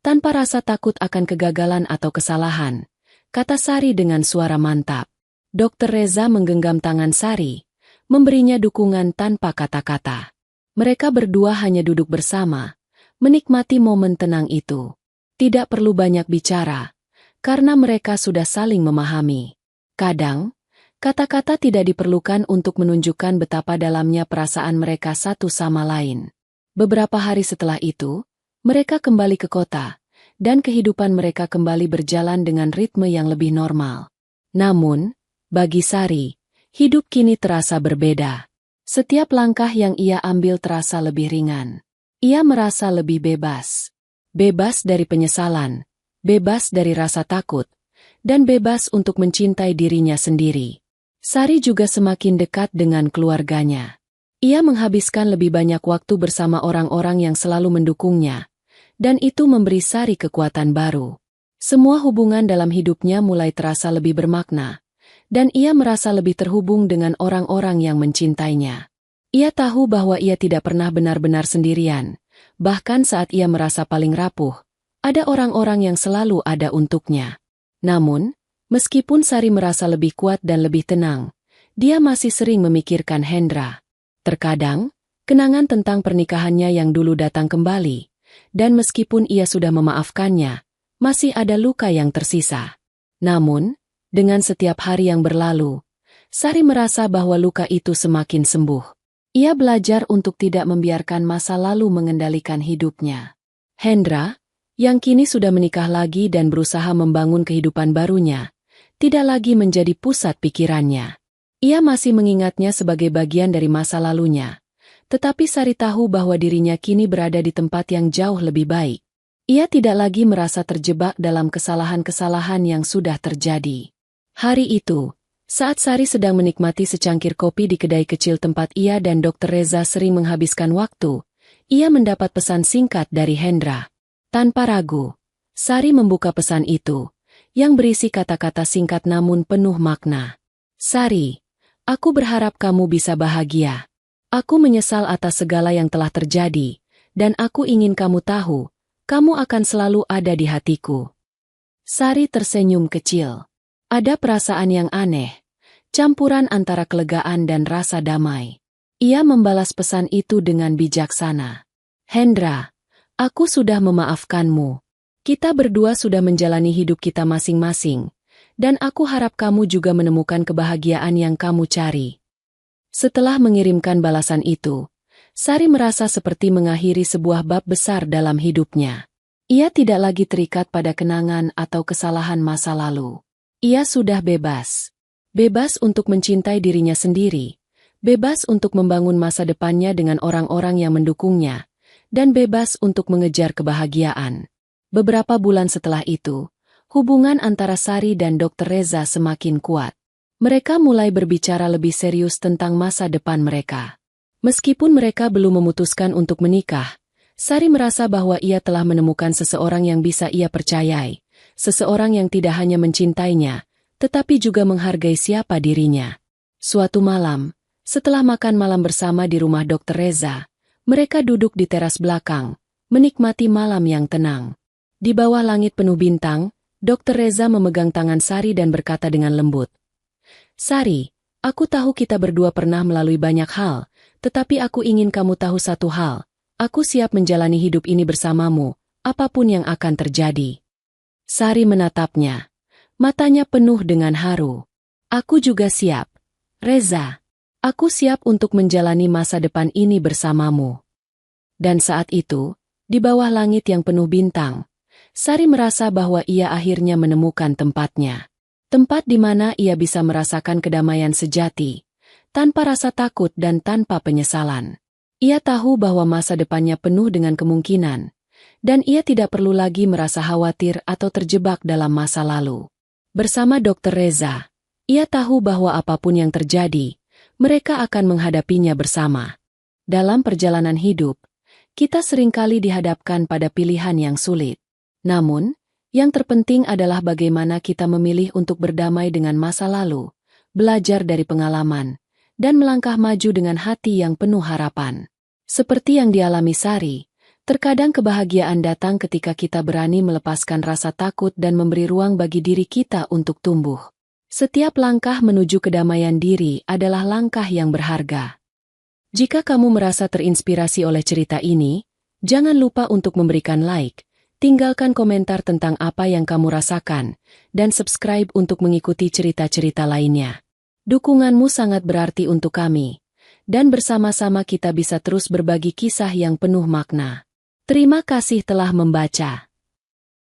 tanpa rasa takut akan kegagalan atau kesalahan, kata Sari dengan suara mantap. Dokter Reza menggenggam tangan Sari, memberinya dukungan tanpa kata-kata. Mereka berdua hanya duduk bersama, menikmati momen tenang itu. Tidak perlu banyak bicara, karena mereka sudah saling memahami. Kadang, kata-kata tidak diperlukan untuk menunjukkan betapa dalamnya perasaan mereka satu sama lain. Beberapa hari setelah itu, mereka kembali ke kota, dan kehidupan mereka kembali berjalan dengan ritme yang lebih normal. Namun, bagi Sari, hidup kini terasa berbeda. Setiap langkah yang ia ambil terasa lebih ringan. Ia merasa lebih bebas. Bebas dari penyesalan, bebas dari rasa takut, dan bebas untuk mencintai dirinya sendiri. Sari juga semakin dekat dengan keluarganya. Ia menghabiskan lebih banyak waktu bersama orang-orang yang selalu mendukungnya, dan itu memberi Sari kekuatan baru. Semua hubungan dalam hidupnya mulai terasa lebih bermakna, dan ia merasa lebih terhubung dengan orang-orang yang mencintainya. Ia tahu bahwa ia tidak pernah benar-benar sendirian, bahkan saat ia merasa paling rapuh, ada orang-orang yang selalu ada untuknya. Namun, meskipun Sari merasa lebih kuat dan lebih tenang, dia masih sering memikirkan Hendra. Terkadang, kenangan tentang pernikahannya yang dulu datang kembali, dan meskipun ia sudah memaafkannya, masih ada luka yang tersisa. Namun, dengan setiap hari yang berlalu, Sari merasa bahwa luka itu semakin sembuh. Ia belajar untuk tidak membiarkan masa lalu mengendalikan hidupnya. Hendra, yang kini sudah menikah lagi dan berusaha membangun kehidupan barunya, tidak lagi menjadi pusat pikirannya. Ia masih mengingatnya sebagai bagian dari masa lalunya. Tetapi Sari tahu bahwa dirinya kini berada di tempat yang jauh lebih baik. Ia tidak lagi merasa terjebak dalam kesalahan-kesalahan yang sudah terjadi. Hari itu, saat Sari sedang menikmati secangkir kopi di kedai kecil tempat ia dan Dokter Reza sering menghabiskan waktu, ia mendapat pesan singkat dari Hendra. Tanpa ragu, Sari membuka pesan itu, yang berisi kata-kata singkat namun penuh makna. Sari, aku berharap kamu bisa bahagia. Aku menyesal atas segala yang telah terjadi, dan aku ingin kamu tahu, kamu akan selalu ada di hatiku. Sari tersenyum kecil. Ada perasaan yang aneh, campuran antara kelegaan dan rasa damai. Ia membalas pesan itu dengan bijaksana. Hendra, aku sudah memaafkanmu. Kita berdua sudah menjalani hidup kita masing-masing, dan aku harap kamu juga menemukan kebahagiaan yang kamu cari. Setelah mengirimkan balasan itu, Sari merasa seperti mengakhiri sebuah bab besar dalam hidupnya. Ia tidak lagi terikat pada kenangan atau kesalahan masa lalu. Ia sudah bebas. Bebas untuk mencintai dirinya sendiri, bebas untuk membangun masa depannya dengan orang-orang yang mendukungnya, dan bebas untuk mengejar kebahagiaan. Beberapa bulan setelah itu, hubungan antara Sari dan Dokter Reza semakin kuat. Mereka mulai berbicara lebih serius tentang masa depan mereka. Meskipun mereka belum memutuskan untuk menikah, Sari merasa bahwa ia telah menemukan seseorang yang bisa ia percayai, seseorang yang tidak hanya mencintainya, tetapi juga menghargai siapa dirinya. Suatu malam, setelah makan malam bersama di rumah Dokter Reza, mereka duduk di teras belakang, menikmati malam yang tenang. Di bawah langit penuh bintang, Dokter Reza memegang tangan Sari dan berkata dengan lembut, Sari, aku tahu kita berdua pernah melalui banyak hal, tetapi aku ingin kamu tahu satu hal, aku siap menjalani hidup ini bersamamu, apapun yang akan terjadi. Sari menatapnya, matanya penuh dengan haru. Aku juga siap, Reza. Aku siap untuk menjalani masa depan ini bersamamu. Dan saat itu, di bawah langit yang penuh bintang, Sari merasa bahwa ia akhirnya menemukan tempatnya. Tempat di mana ia bisa merasakan kedamaian sejati, tanpa rasa takut dan tanpa penyesalan. Ia tahu bahwa masa depannya penuh dengan kemungkinan, dan ia tidak perlu lagi merasa khawatir atau terjebak dalam masa lalu. Bersama Dokter Reza, ia tahu bahwa apapun yang terjadi, mereka akan menghadapinya bersama. Dalam perjalanan hidup, kita seringkali dihadapkan pada pilihan yang sulit. Namun, yang terpenting adalah bagaimana kita memilih untuk berdamai dengan masa lalu, belajar dari pengalaman, dan melangkah maju dengan hati yang penuh harapan. Seperti yang dialami Sari, Terkadang kebahagiaan datang ketika kita berani melepaskan rasa takut dan memberi ruang bagi diri kita untuk tumbuh. Setiap langkah menuju kedamaian diri adalah langkah yang berharga. Jika kamu merasa terinspirasi oleh cerita ini, jangan lupa untuk memberikan like, tinggalkan komentar tentang apa yang kamu rasakan, dan subscribe untuk mengikuti cerita-cerita lainnya. Dukunganmu sangat berarti untuk kami, dan bersama-sama kita bisa terus berbagi kisah yang penuh makna. Terima kasih telah membaca.